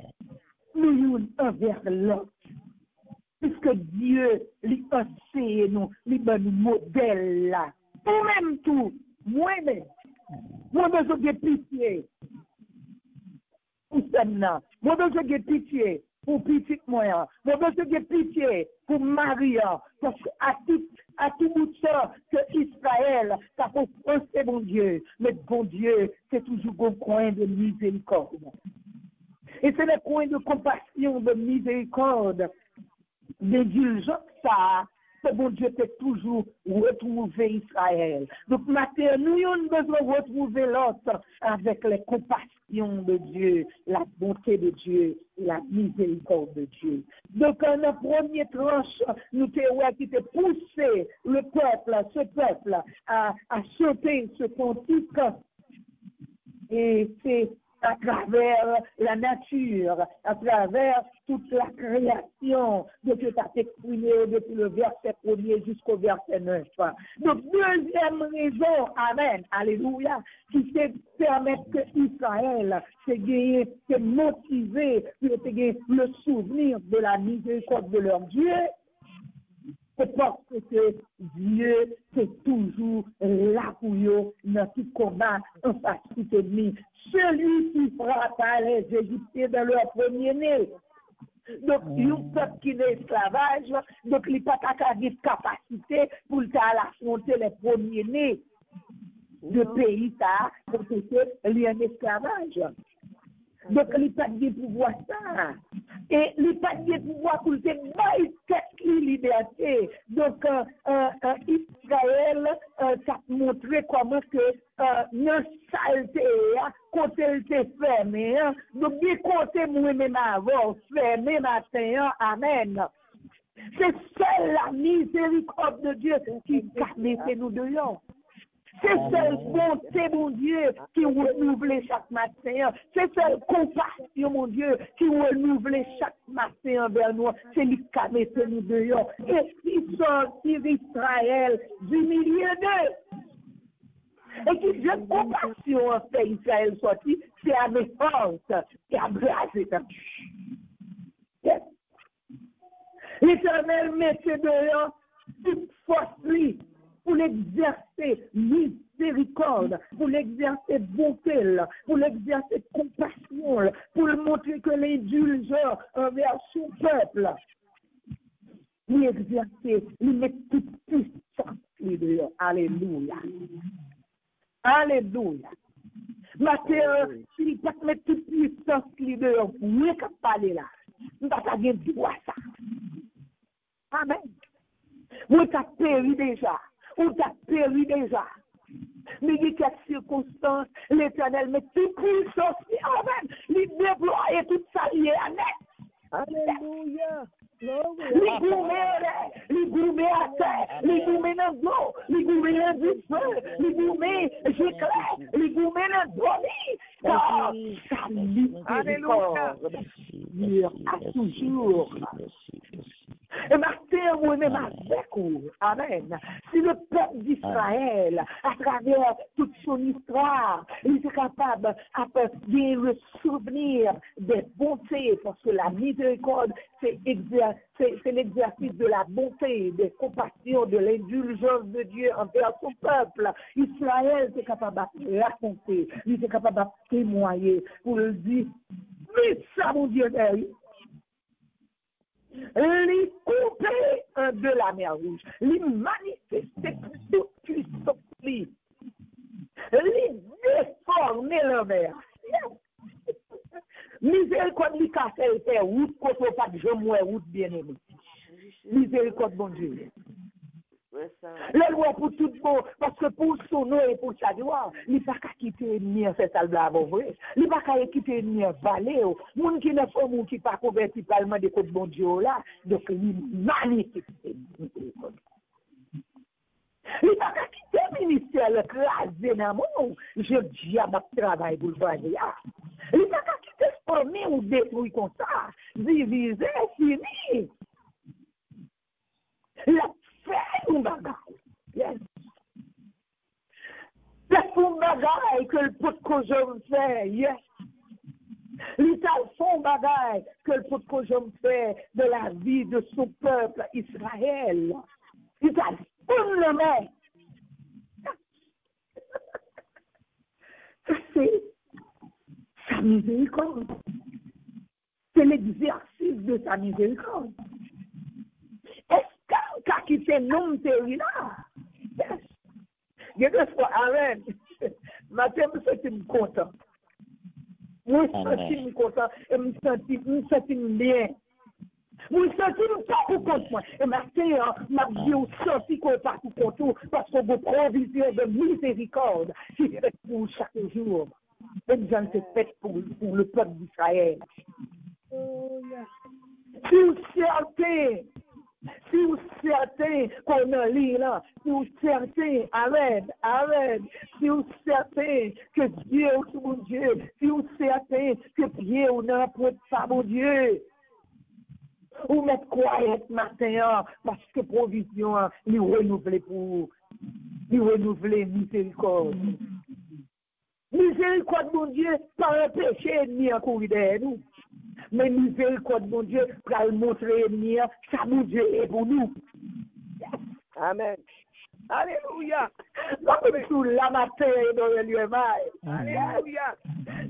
nous envers l'autre. Puisque Dieu lui enseigne nous, lui donne modèle là. Ou même tout, moi-même, moi besoin de pitié pour celle-là, moi besoin de pitié pour petit moi, moi besoin de pitié pour Maria, parce qu'à tout bout de ça, que Israël, ça peut penser bon Dieu, mais bon Dieu, c'est toujours un coin de miséricorde. Et c'est le coin de compassion, de miséricorde, d'indulgence, ça, que bon Dieu peut toujours retrouver Israël. Donc, maintenant, nous avons besoin de retrouver l'autre avec les compassions de Dieu, la bonté de Dieu, la miséricorde de Dieu. Donc, en la première tranche, nous avons qui te poussé le peuple, ce peuple, à chanter ce cantique. Et c'est à travers la nature, à travers toute la création de Dieu t'a exprimé depuis le verset 1er jusqu'au verset 9. Donc, deuxième raison, amen, alléluia, qui c'est permettre que Israël se motivé, se gagner le souvenir de la miséricorde de leur Dieu, c'est parce que Dieu, c'est toujours là pour eux, dans tout combat, en face tout ennemi. Celui qui frappa les Égyptiens dans leur premier-né. Donc, un peuple qui est esclavage, donc il n'y a pas de capacité pour affronter les premiers-nés de pays, parce que il y a un esclavage. Donc, il n'y a pas de pouvoir ça. Et il n'y a pas de pouvoir pour te bailler cette liberté. Donc, Israël, ça a montré comment que nos saleté, côté il était fermé. Donc, bien côté moi-même avant, fermé matin, amen. C'est seule la miséricorde de Dieu qui a nous dehors. C'est seule bonté, mon Dieu, qui renouvelle chaque matin. C'est seule compassion, mon Dieu, qui renouvelle chaque matin envers nous. C'est lui qui a mis nous dehors. Et qui sortit d'Israël du milieu d'eux. Et qui j'ai compassion en fait Israël sorti, c'est à mes forces qui a blasé. L'Éternel mettait dehors toute force pour l'exercer miséricorde, pour l'exercer bonté, pour l'exercer compassion, pour montrer que l'indulgence envers son peuple, lui exercer, lui mettre toute puissance dehors. Alléluia. Alléluia. Maintenant, s'il peut mettre toute puissance dehors, oui, qu'à parler là, nous n'avons pas de droit ça. Amen. Vous t'as péri déjà. Ou t'as péri déjà. Mais il y a quelques circonstances, l'Éternel met toute puissance, amen. Il déploie tout ça, il est à net. Alléluia. Les gourmets à terre, les gourmets dans l'eau, les gourmets dans du feu, les gourmets j'éclaire, les gourmets dans l'eau. Car sa miséricorde dure à toujours. Et maintenant, moi-même avec vous, amen. Si le peuple d'Israël, à travers toute son histoire, il est capable de le souvenir des bontés, parce que la miséricorde, c'est l'exercice de la bonté, des compassions, de l'indulgence de Dieu envers son peuple. Israël, c'est capable de raconter, il est capable de témoigner pour le dire, mais ça, mon Dieu, lui couper de la mer Rouge, lui manifester toute puissance, lui déformer la mer. Miséricorde lui casse les route, côté pas de jambes, route bien aimé. Miséricorde, bon Dieu. Le loi pour tout le monde, parce que pour son nom et pour sa gloire, il n'y a pas qu'à quitter l'ennemi en fait à vrai. Il n'y a pas qu'à quitter l'ennemi en vallée. Les gens qui ne font pas, qui ne pas convertis parlement de côté bon Dieu là, donc il manifeste. Il n'y a pas qu'à quitter le ministère, crasé dans le monde. Je dis à ma travail pour le voir. Il n'y a pas qu'à quitter ce famille ou détruire comme ça. Diviser, fini. La fait un bagage. Yes. La font bagage que le pot que je fais. Yes. L'État font bagage que le pot que je fais de la vie de son peuple Israël. L'État font le main. C'est sa miséricorde. C'est l'exercice de sa miséricorde. Est-ce qu'il fait non de là? Yes. Il y a deux fois, amen. Matin, je me suis content. Je me suis content et je me sens bien. Vous sentez pas pour compte moi. Et maintenant, m'a dit au senti qu'on pas pour compte parce que vos provisions de miséricorde, c'est fait pour chaque jour. L'exemple c'est fait pour le peuple d'Israël. Si vous certain qu'on a lit là, si vous certain, arrête, si vous certain que Dieu est mon Dieu, si vous certain que Dieu est notre pas mon Dieu, ou mettre quoi matin parce que provision, nous renouveler miséricorde. Miséricorde, mon Dieu, par un péché ennemi en courir derrière nous. Mais miséricorde, mon Dieu, pour montrer ennemi, ça, mon Dieu, est pour nous. Amen. Alléluia. Comme tout la matin dans le lieu mal. Alléluia.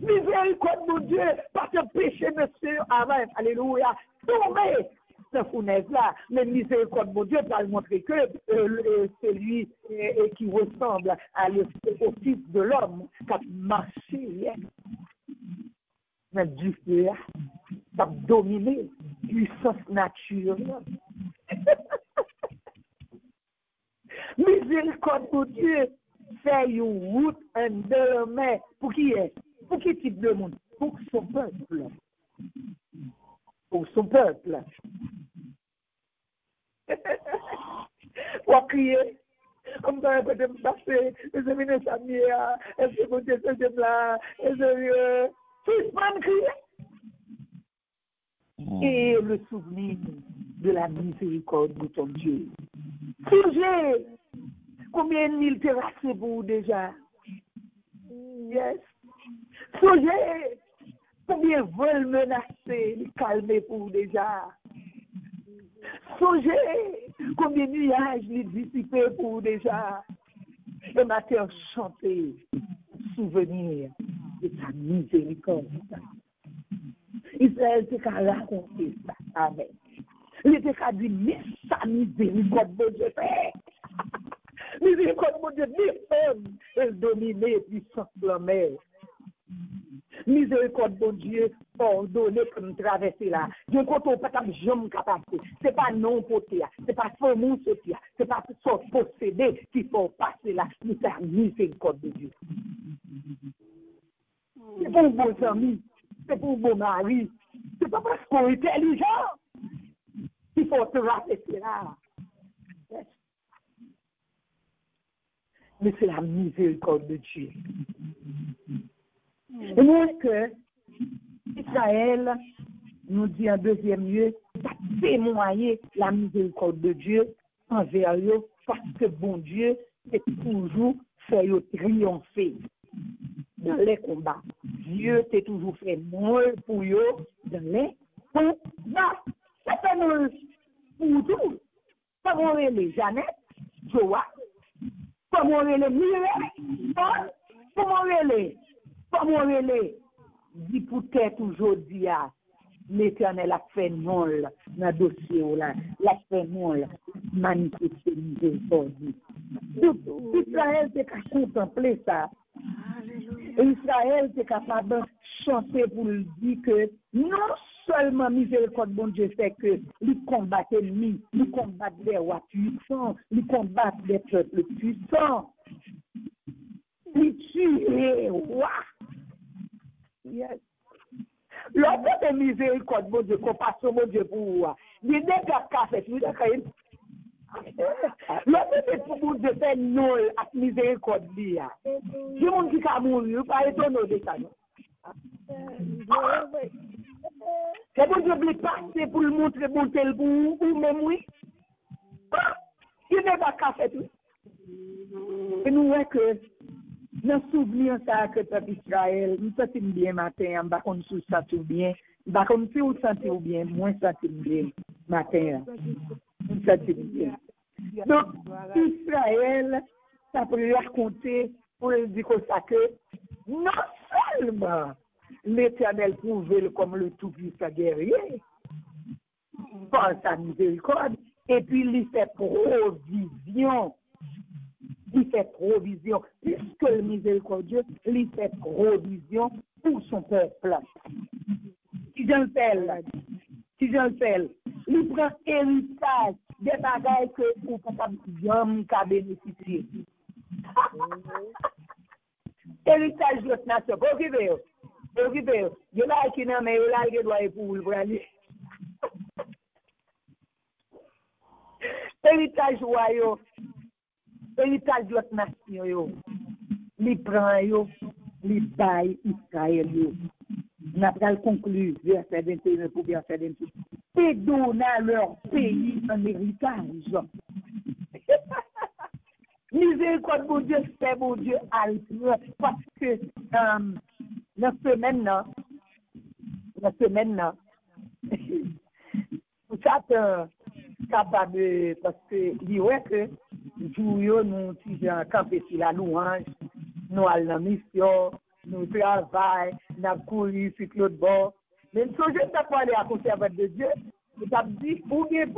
Miséricorde, mon Dieu, par ce péché, monsieur. Amen. Alléluia. Tombez ce fournaise-là. Mais miséricorde, mon Dieu, pour montrer que celui qui ressemble au Fils de l'homme, qui a marché, mais du feu, qui a dominé puissance naturelle. Miséricorde, mon Dieu, fait une route en demain. Pour qui est? Pour qui type de monde? Pour son peuple. Pour son peuple. Pour crier. Comme ça, peut me passer, les amis de Samia, est-ce que vous êtes là, est-ce que suspendre crier. Et le souvenir de la miséricorde de ton Dieu. Songez combien d'ennemis terrassés pour vous déjà. Yes. Songez combien veulent menacer, calmer pour vous déjà. Songez combien de nuages les dissiper pour vous déjà. Et matin chanter, souvenir de sa miséricorde. Israël s'est raconté ça. Amen. Il était qu'à dire, mais sa miséricorde, mon Dieu, fait. Miséricorde, mon Dieu, elle dominait puissance de la mer. Miséricorde, mon Dieu, ordonné pour nous traverser là. Dieu, quand on peut pas jamais capable. C'est pas non côté, c'est pas faux côté, c'est pas son possédé qu'il faut passer là. Nous sommes miséricorde de Dieu. C'est pour vos amis, c'est pour vos maris, c'est pas parce qu'on est intelligent qu'il faut traverser là. Mais c'est la miséricorde de Dieu. Et moi que Israël nous dit en deuxième lieu, ça témoigner la miséricorde de Dieu envers eux, parce que bon Dieu est toujours fait triompher dans les combats. Dieu t'a toujours fait molle pour eux dans les combats. Ça fait molle pour tout. Comment les Jeannette, Joa, comment les Mireille, Paul, comment les dit pour tête aujourd'hui, l'Éternel a fait molle dans le dossier là, l'a fait molle, manifester miséricorde. Donc, Israël c'est qu'à contempler ça. Israël c'est capable de chanter pour lui dire que non seulement miséricorde bon Dieu fait que lui combattre l'ennemi, lui combattre des rois puissants, lui combattre des peuples puissants, lui tuer rois. Yes. L'autre de miséricorde bon Dieu, compassion bon Dieu pour vous. Il y a des gars qui fait, il y a des l'autre c'est pour vous de faire non à miséricorde dia. Du monde qui a mouru, pas étonné de ça. C'est bon Dieu veut passer pour le montrer bon tel pour ou même oui. Il n'est pas qu'à faire tout. Et nous voyons que dans souvenir ça que peuple Israël, nous sentons bien matin, on va qu'on se sent bien, on va qu'on se sent bien, moins sent bien matin. Nous sentons bien. Donc, Israël, ça peut raconter pour dire ça que non seulement l'Éternel prouve comme le tout-puissant guerrier, par sa miséricorde, et puis il fait provision. Il fait provision, puisque le miséricordieux, il fait provision pour son peuple. Si je le fais, il prend héritage des bagailles que vous ne pouvez pas bénéficier. Héritage de notre nation. Occupez-vous. Occupez-vous. Je vais qui n'a mais là, je dois pour aller. Héritage royal. Héritage de notre nation. Les prend, les bail Israël. Nous avons conclu, verset 21 pour verset 28. Et donner leur pays en héritage. Miséricorde, mon Dieu, c'est mon Dieu, parce que la semaine, vous êtes capable, parce que, il ouais que, nous, si j'ai campé sur la louange, nous allons la mission, nous travaillons, nous couru sur l'autre bord. Mais ce que je ne parlé à conservateur de Dieu, je t'ai dit, pour gagner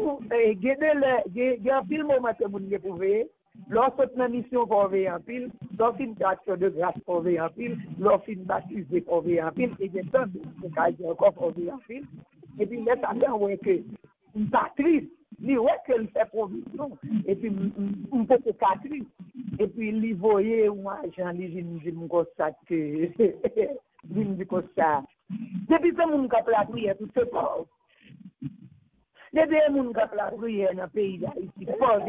un film moment que vous ne pouvez, lorsque la mission pour veiller en pile, lorsque une action de grâce pour veiller en pile, lorsque une baptisée pour veiller en pile, et bien sûr, encore pour veiller en pile. Et puis, là, ça vient ouais que une patrice, lui, ouais qu'elle fait provision, et puis, un peu de patrice, et puis, il voyait un agent, il dit, mon constat que, il dit comme ça. Depuis que mon cap la prière, tout c'est pauvre. Depuis que mon cap la prière dans le pays d'Haïti, pauvre.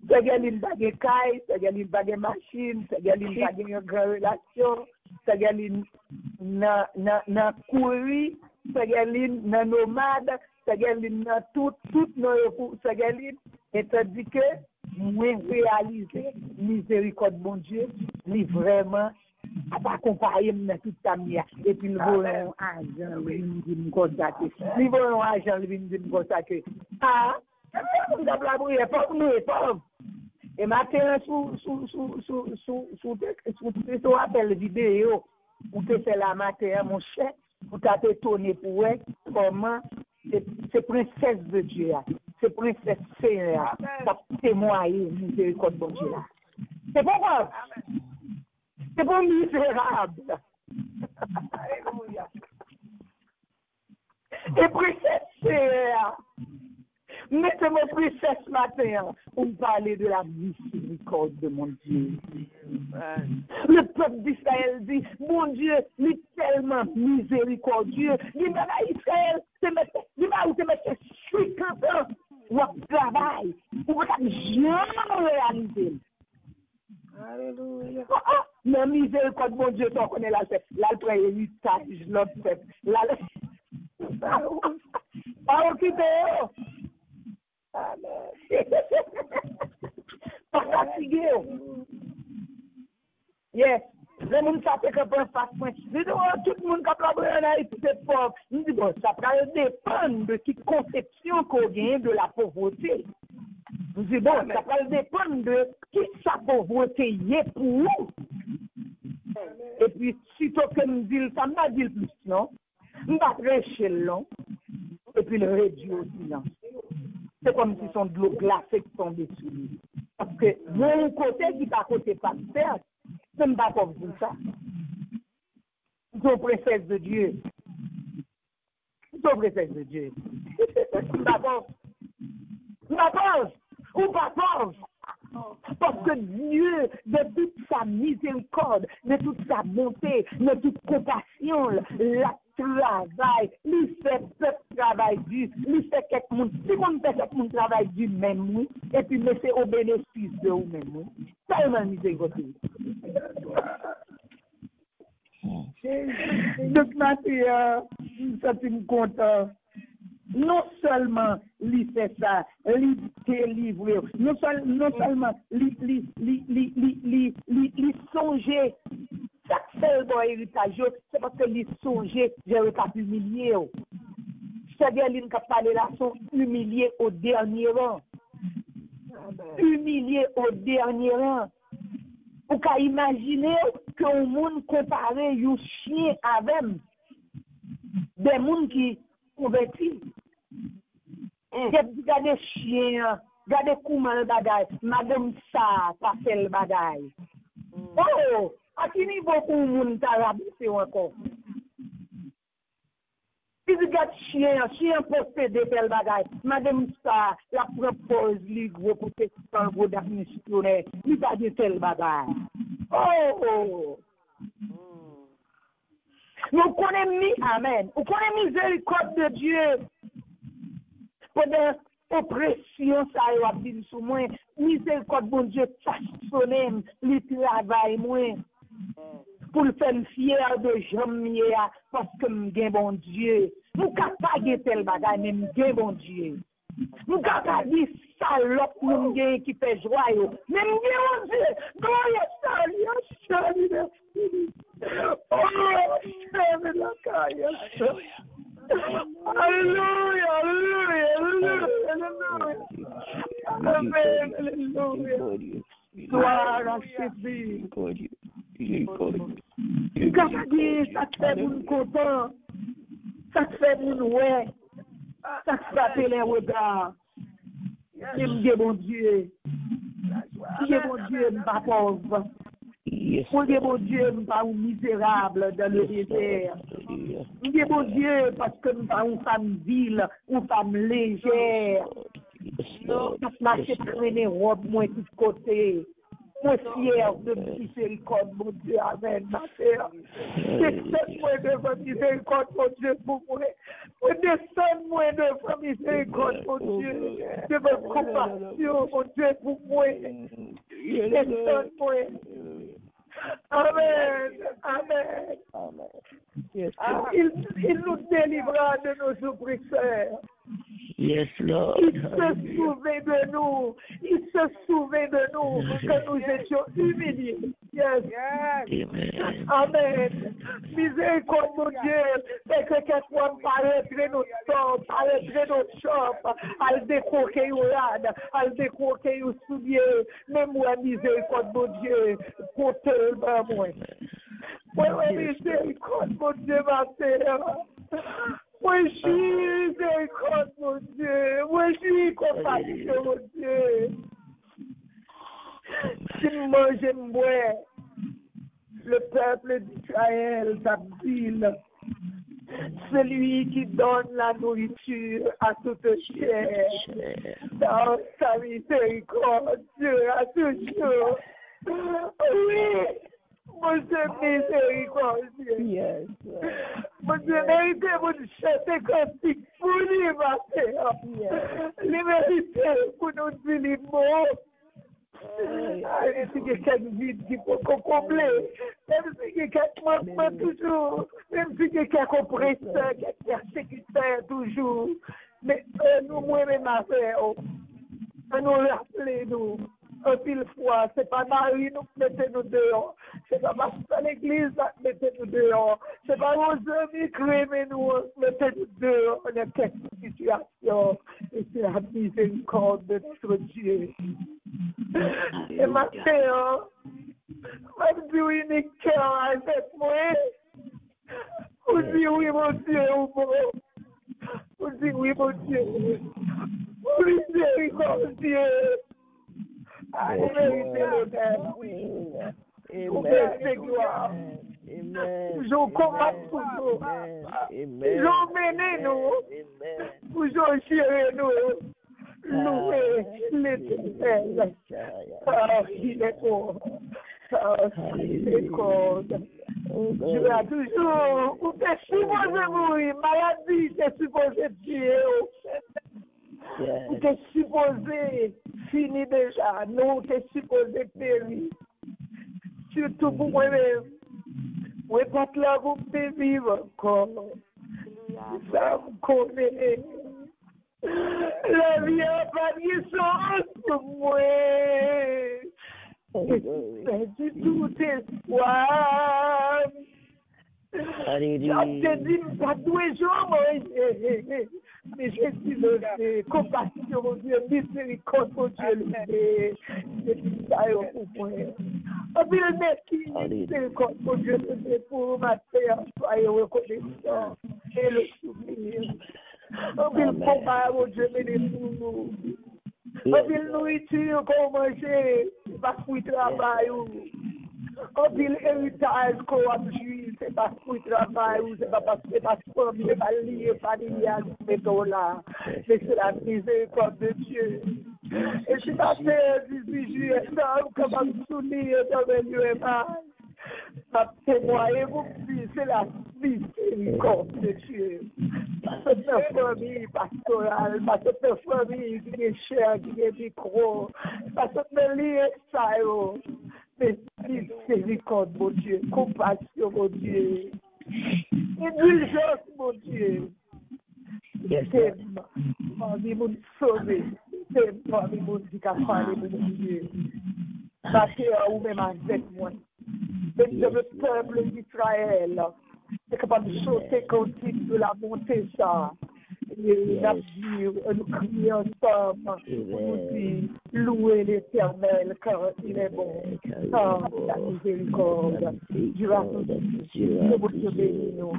C'est qu'il y a une bague caille, c'est qu'il y a une bague machine, c'est qu'il y a une bague grande relation, c'est qu'il y a une courir, c'est qu'il y a une nomade, c'est qu'il y a une tout nos c'est qu'il y a et tandis que moi réaliser miséricorde bon Dieu, lui vraiment pas comparer dans toute ta mia et puis le volant argent lui me contacter. Lui volant argent lui me contacter. Ah, on a la brouille pauvre. Et matin sous appel vidéo ou te fait la matin mon cher, pour t'étonner pour elle comment c'est princesse de Dieu. C'est princesse Seigneur, ça témoigne miséricorde bon Dieu là. C'est pas grave. C'est pas misérable. Alléluia. Et princesse Seigneur, mettez-moi princesse matin pour parler de la miséricorde de mon Dieu. Le peuple d'Israël dit, mon Dieu, il est tellement miséricordieux. Il dit, Israël, c'est mettre 50 ans. Votre travail, pour jamais réaliser. Alléluia. Mais miséricorde, mon Dieu, on connaît la fête. Là, le premier héritage, l'autre fête. Là, pas occupé. Pas fatigué. Yes. Le monde ça fait que pour face point. Tout le monde capable de c'est pauvre. Nous dit bon, ça va dépendre de qui conception qu'on gagne de la pauvreté. Nous dit bon, ça va dépendre de qui sa pauvreté est pour nous. Et puis sitôt que nous dit ça m'a dit plus non. Nous va prêcher long et puis le réduire au silence. C'est comme si son de l'eau glacée qui tombe dessus lui. Parce que mon côté qui pas côté pasteur, même pas comme ça. Son princesse de Dieu. Son princesse de Dieu. Pas pauvre. Pas pauvre. Ou pas pauvre. Parce que Dieu, de toute sa miséricorde, de toute sa bonté, de toute compassion, la travail, lui fait peuple travail dur, lui fait quelque monde, si on fait quelque monde travail dur même oui, et puis laisser au bénéfice de vous-même oui. Tellement miséricordieux. Donc Mathieu, ça tu me content. Non seulement lui fait ça, lui délivrer, non seulement lui songer, chaque seul bon héritage, c'est parce que lui songer, j'ai pas humilié. C'est-à-dire qu'il n'a pas là, sont humiliés au dernier rang. Humiliés au dernier rang. Vous pouvez imaginer qu'un monde comparé un chien avec des gens qui convertis. Regardez chien, regardez comment le bagaille, madame ça, pas fait le bagaille. Oh, à quel niveau pour le monde t'a rabaissé encore? Il dit, regarde, chien possédé tel bagage. Madame ça, la propose, lui, gros protestant, gros d'administrateur, il va dire tel bagage. Oh! Nous connaissons, amen. Nous connaissons miséricorde de Dieu. Pendant oppression, ça y a dit sur moi. Miséricorde, bon Dieu, façonne, il travaille, moi. Pour le faire fier de Jean-Mier, parce que je bon Dieu. Nous ne pas dire tel bagage, mais je bon Dieu. Nous ne pas dire salope, nous qui fait joie. Mais je bon Dieu. Gloire, Alléluia, Amen, Alléluia. Gloire à Jésus. Ça te fait mon content, ça te fait mon ouais, ça te fait les regards. Dieu mon Dieu, mon Dieu, pas pauvre. Mon Dieu, pas misérable dans le désert. Mon Dieu, parce que nous pas une femme vile, une femme légère. Nous marchons traîner robe, moi, tout côté. Moi, fier de miséricorde, mon Dieu, amen, ma sœur. Descends-moi devant miséricorde, mon Dieu, pour moi. Descends-moi devant miséricorde, mon Dieu, devant compassion, mon Dieu, pour moi. Descends-moi. Amen, amen. Yes, il nous délivra de nos oppresseurs. Yes, Lord. Il se souvient de nous. Il se souvient de nous que nous étions humiliés. Yes. Amen. Amen. Miséricorde, mon Dieu. C'est que quelquefois paraître notre sang, paraître notre champ, à décroquer au rad, à décroquer au soulier. Mais moi, miséricorde, mon Dieu, côté moi. Moi, miséricorde, mon Dieu, ma sœur. Moi, je suis miséricorde, mon Dieu. Moi, je suis compassion, mon Dieu. Si moi, j'aime boire, le peuple d'Israël, t'abdile. Celui qui donne la nourriture à toute chair. Dans sa miséricorde, Dieu a toujours. Oui. Mon Dieu miséricordieux. Yes. Mon Dieu mérité pour nous chanter cantique pour lui, ma sœur. Les mérité pour nous dire les mots. Même si quelqu'un vide qui peut combler, même si quelqu'un manquement toujours, même si quelqu'un oppresseur, quelqu'un persécuteur toujours. Mais nous, moi-même, ma sœur, nous rappeler nous. Un pile fois, c'est pas Marie nous mettez nous dehors, c'est pas Pasteur l'église qui mettez nous dehors, c'est pas nos amis qui nous mettez nous dehors, on est quelques situations, et c'est la miséricorde de notre Dieu. Et ma sœur, même si oui, mes cœurs avec moi, vous dites oui, mon Dieu, ou bon, vous dites oui, mon Dieu, miséricordieux. Toujours combat toujours. Toujours mener nous. Toujours gérer nous. Louer l'Éternel. Il est bon. Il est bon. Je vais toujours. Vous êtes supposé mourir. Maladie, c'est supposé tuer. Vous êtes supposé finir déjà. Nous, vous êtes supposé périr. Surtout pour moi-même. Vous êtes là pour me vivre encore. Ça me connaît. La vie n'a pas de sens pour moi. C'est tout espoir. Je dis, pas tous les jours, mais je suis levé, compassion, mon Dieu, miséricorde, mon Dieu, levé. C'est ça, pour moi. Merci, miséricorde, mon Dieu, levé pour ma terre, soyez reconnaissants et le souvenir. Le combat, mon Dieu, mené pour nous. La nourriture qu'on mangeait, c'est pas pour le travail. Le héritage qu'on a joué, c'est pas pour le travail, c'est pas parce famille, ma liée familiale, mettons là. Mais c'est la miséricorde de Dieu. Et si ma père, 18 juillet, non, comment me souvenir dans le lieu et mal. Ma témoin, vous c'est la miséricorde de Dieu. Parce que notre famille pastorale, parce que notre famille qui est chère, qui est micro, parce que notre lié, ça, mais miséricorde, mon Dieu, compassion, mon Dieu, indulgence, mon Dieu. T'aimes, parmi mon sauvé, t'aimes, parmi mon dit qu'à parler, mon Dieu. Battez ou même avec moi. Même le peuple d'Israël, c'est capable de sauter continue de la montée, ça. Et nous crier ensemble, nous dire, louer l'Éternel, car il est bon, car la miséricorde durera pour Dieu. Mon Dieu béni nous.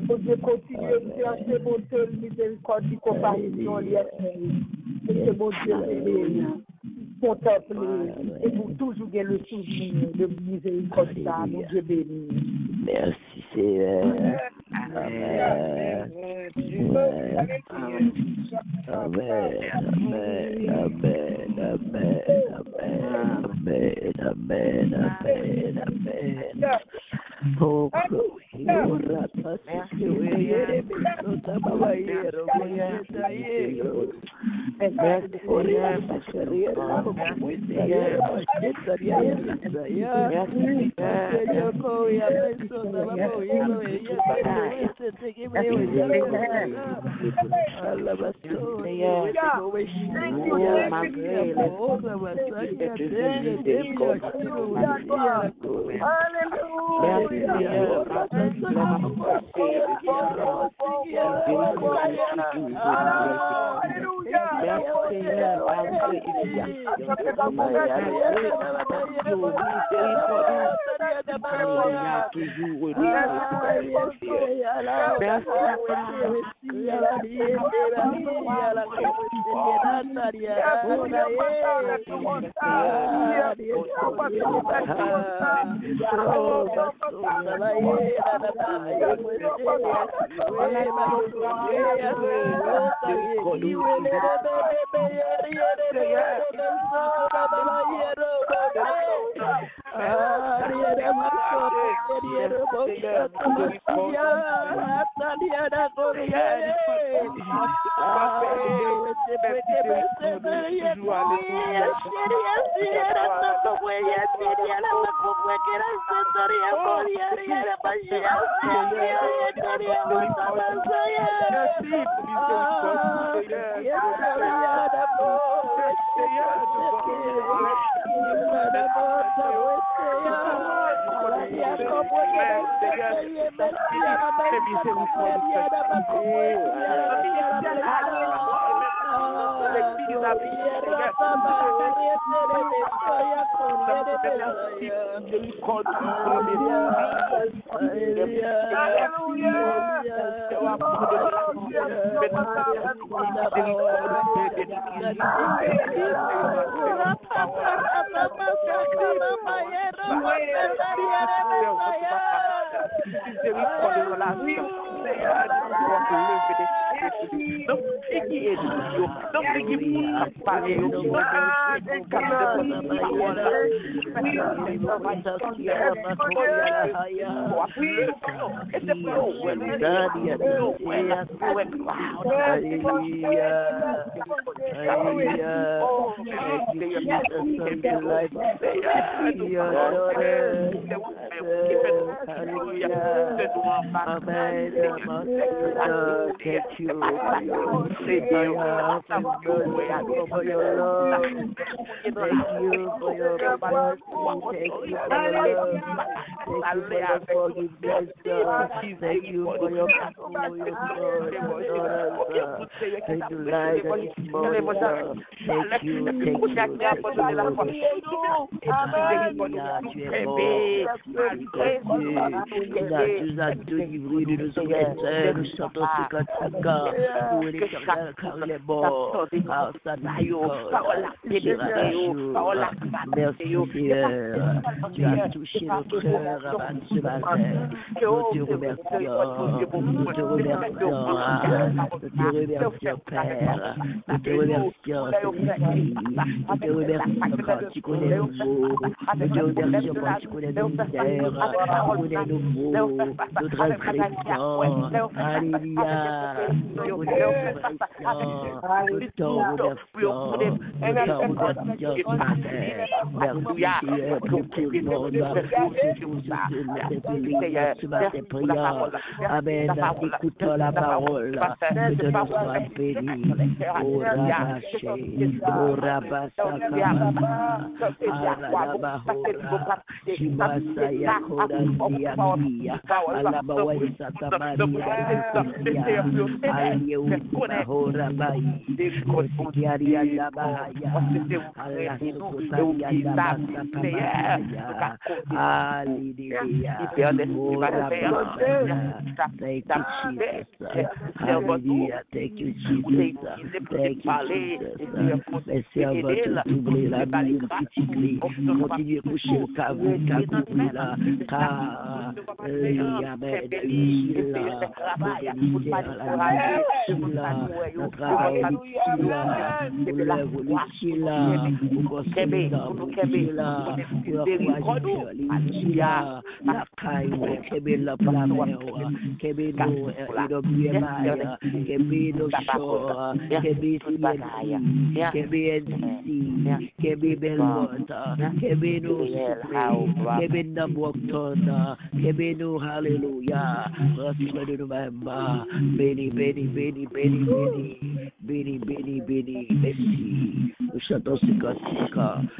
Mon Dieu continue de faire ces montées de miséricorde, de compassion, et mon Dieu béni. Contempler et pour toujours gagner le souvenir de miséricorde, mon Dieu béni. Merci Seigneur. Amen. Tu es bon. Tu nous as délivrés de nos oppresseurs. Nous chantons ce cantique. Pour l'Éternel, car il est bon. Par sa miséricorde, merci Seigneur. Tu as touché notre cœur ce matin. Nous te remercions. Nous te remercions, Père. Nous te remercions, Saint-Esprit. Nous te remercions quand tu connais nos mots. Nous te remercions quand tu connais nos misères. Tu connais nos mots, nos transgressions. Alléluia. Nous te remercions. Nous te remercions ce matin. Merci Seigneur pour tout le monde. Ce matin, prions. Amen. Écoutons la parole. Que de nous sois bénis. Au rabaché, au rabasakababa, arabahora, shibasaya kodandia kia, alabawesa tamania, aliyehura bai, kosikiaria labahaya, alasukutaria labasakabaya, hallelujah, thank you Jesus, hallelujah, thank you Jesus, thank you Jesus, les servants de doubler la Bible, multiplier, continuer à coucher le caveau, là, car, amen, notre travail est là, pour l'œuvre est là, pour construire là, pour la la caille, la mer, Kebino Shore, Kebi Belmont, Kebino Kebino Bokton, Kebino Hallelujah, Rasmus de November, Benny, merci. Nous chantons ce cantique,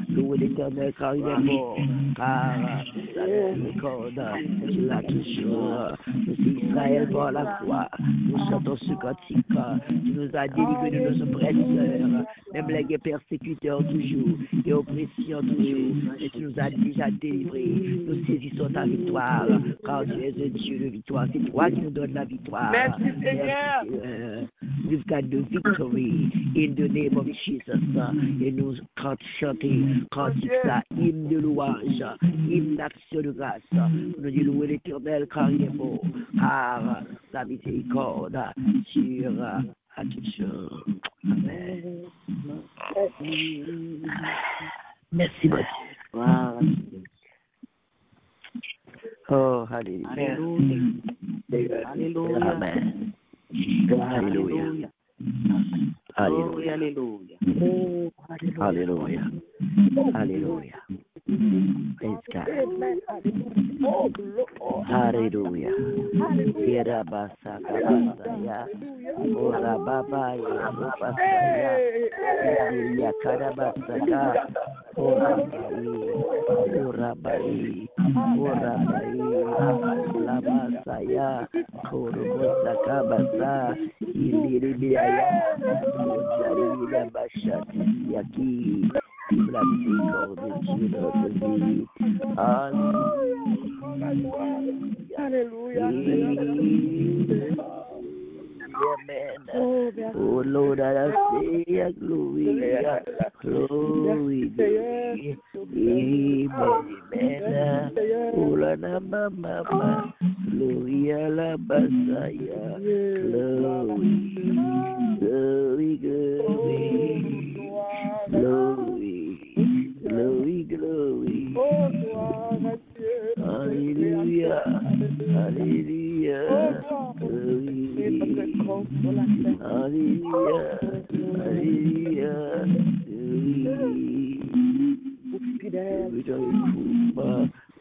louez l'Éternel car il est bon, car sa miséricorde, tu l'as toujours. Nous sommes Israël par la foi. Nous chantons ce cantique. Tu nous as délivrés de nos oppresseurs, même les persécuteurs toujours, et oppressions toujours. Et tu nous as déjà délivrés. Nous saisissons ta victoire, car tu es un Dieu de victoire. C'est toi qui nous donnes la victoire. Merci Seigneur. We've got the victory in the name of Jesus. Et nous chantons cantique ça, hymne de louange, hymne d'action de grâce. Nous disons louer l'Éternel car il est beau, car sa miséricorde sur à toutes choses. Amen. Merci mon Dieu. Wow. Oh, hallelujah. Hallelujah. Amen. Hallelujah. Hallelujah. Hallelujah. Hallelujah. Praise God. Hallelujah. Kira basa kabasaya. Ora baba ya basaya. Ya karabasaka. Ora bai. La basaya. Korobosa kabasa. Iliribiaya. Ozaribia bashati yaki. La miséricorde de Dieu notre vie. Alléluia. Amen. Oh Lord, I say glory. Amen. Oh la mama. Glory la basaya. Glory. Hallelujah.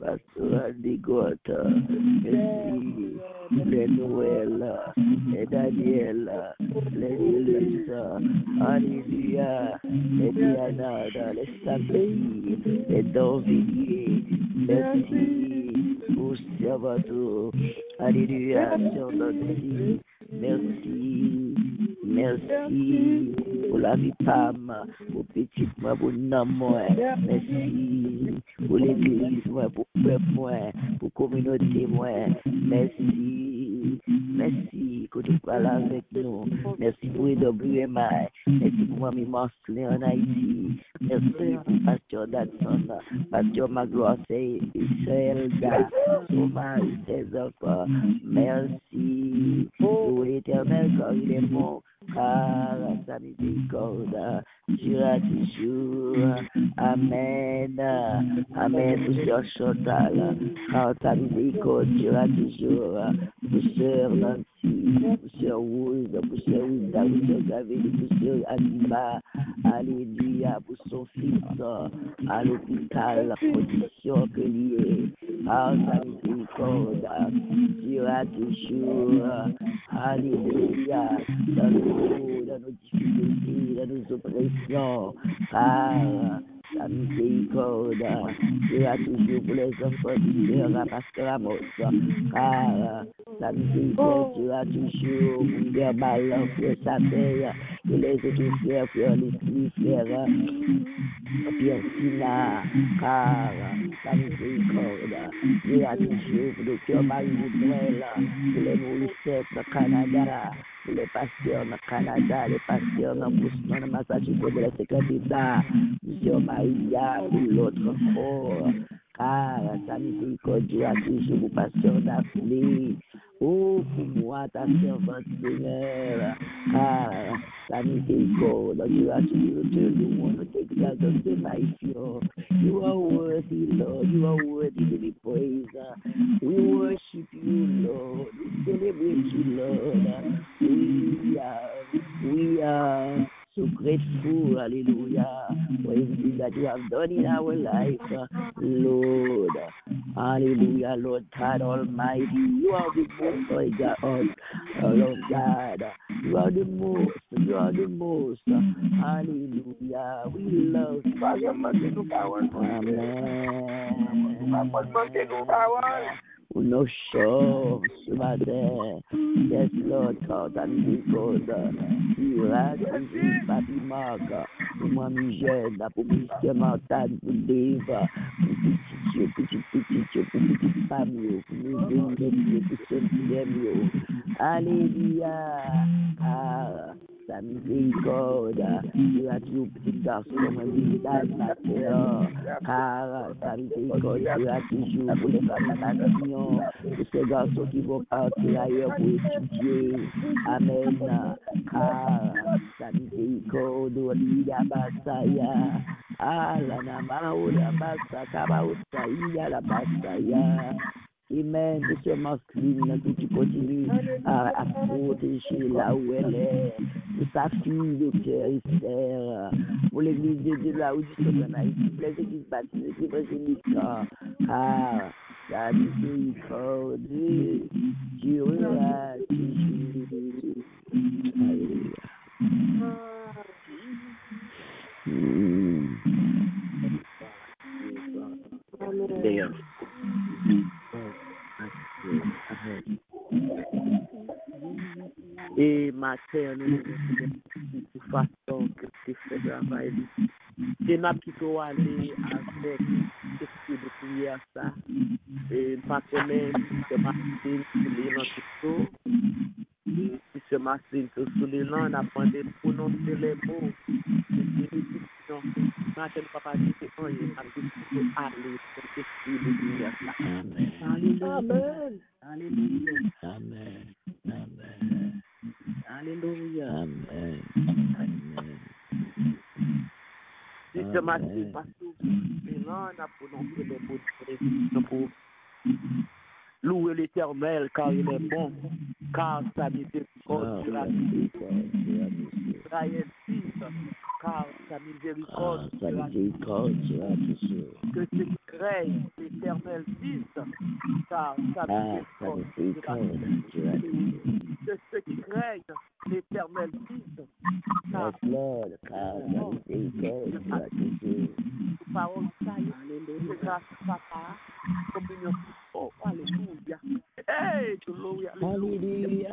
Pastor Digota, merci, les Noël, les Daniela, les Elisa, Alléluia, les Diana, les Sabri, les Davidier, merci pour Servato, Alléluia, sur notre vie, merci, pour la vie Pam, pour petit moi, pour nom moi. Merci pour l'église moi, pour peuple moi, pour communauté moi. Merci, merci que tu parles avec nous. Merci pour WMI. Merci pour Mamie Marcelin en Haïti. Merci pour Pasteur Datson, Pasteur Magloire, Selda, Sauvage, tes enfants. Merci pour l'Éternel quand il est bon, car sa miséricorde durera toujours. Amen. Amen. Pour Sœur Chantal, car sa miséricorde durera toujours. Pour Sœur Nancy, pour Sœur Rose, pour Sœur Ouida, pour Sœur Gavéli, pour Sœur Anima. Alléluia. Pour son fils à l'hôpital, la condition que lié. Car sa miséricorde durera toujours. Alléluia. Dans nos difficultés, dans nos oppressions. Car sa miséricorde sera toujours pour les enfants du Seigneur, Pasteur Amos. Car sa miséricorde sera toujours pour les malins, frère Samuel, et les autres frères, frère Leslie, frère Pierre Sina. Car sa miséricorde sera toujours pour le Docteur Marie-Noël, pour les Mauriciettes, le Canada, pour les pasteurs dans le Canada, les pasteurs dans Boston, dans Massachusetts, les secrétaires, Monsieur Maria, pour l'autre encore. Car sa miséricorde durera toujours pour pasteur Daphné. Oh, pour moi, ta servante Seigneur. Car sa miséricorde durera toujours. We want to take that of the life. You are worthy, Lord. You are worthy to be praised. We worship you, Lord. We celebrate you, Lord. We are so grateful, hallelujah, for everything that you have done in our life, Lord. Hallelujah, Lord God Almighty. You are the most, Lord God. You are the most. Hallelujah. We love you. Amen. No show, yes, Lord God, and we go you are the Papi Marga, pour Mamie Jeune, pour Mr. Martin, pour Dave, pour petite famille, pour nous aider, pour Saint-Pierre. Alléluia. Sa miséricorde, tu as toujours petit garçon comme un visage matin, car sa miséricorde, tu as toujours pour les familles, pour ces garçons qui vont partir ailleurs pour étudier. Amen. Car sa miséricorde, Olivia Basaya, la Namaola Basaka, Baosaïa, la Basaya. Amen. De ce masculine que tu continues à protéger là où elle est, pour sa fille de cœur Esther, pour l'église de Dieu là où tu te donnes, pour les églises baptisées évangéliques, car sa miséricorde durera toujours. Alléluia. Et matin, nous façon que tu fais travail. C'est n'a plutôt aller avec ce de prière ça. Et pas connaître ce matin sur les noms tout. Ce matin sur les noms, on a demandé de prononcer les mots. Matin, papa dit que on est aller pour ce de prière ça. Amen. Alléluia. Amen. Amen. Alléluia. Amen. Amen. Justement, c'est parce que maintenant, on a prononcé les mots pour louer l'Éternel car il est bon, car sa miséricorde sera Israël 6, car sa miséricorde sera toujours. Que ceux qui craignent l'Éternel disent, car sa miséricorde sera toujours. Que ceux qui craignent l'Éternel disent, car sa miséricorde sera toujours. Parole saillante, grâce papa, communion. Oh, alléluia. Hey, alléluia.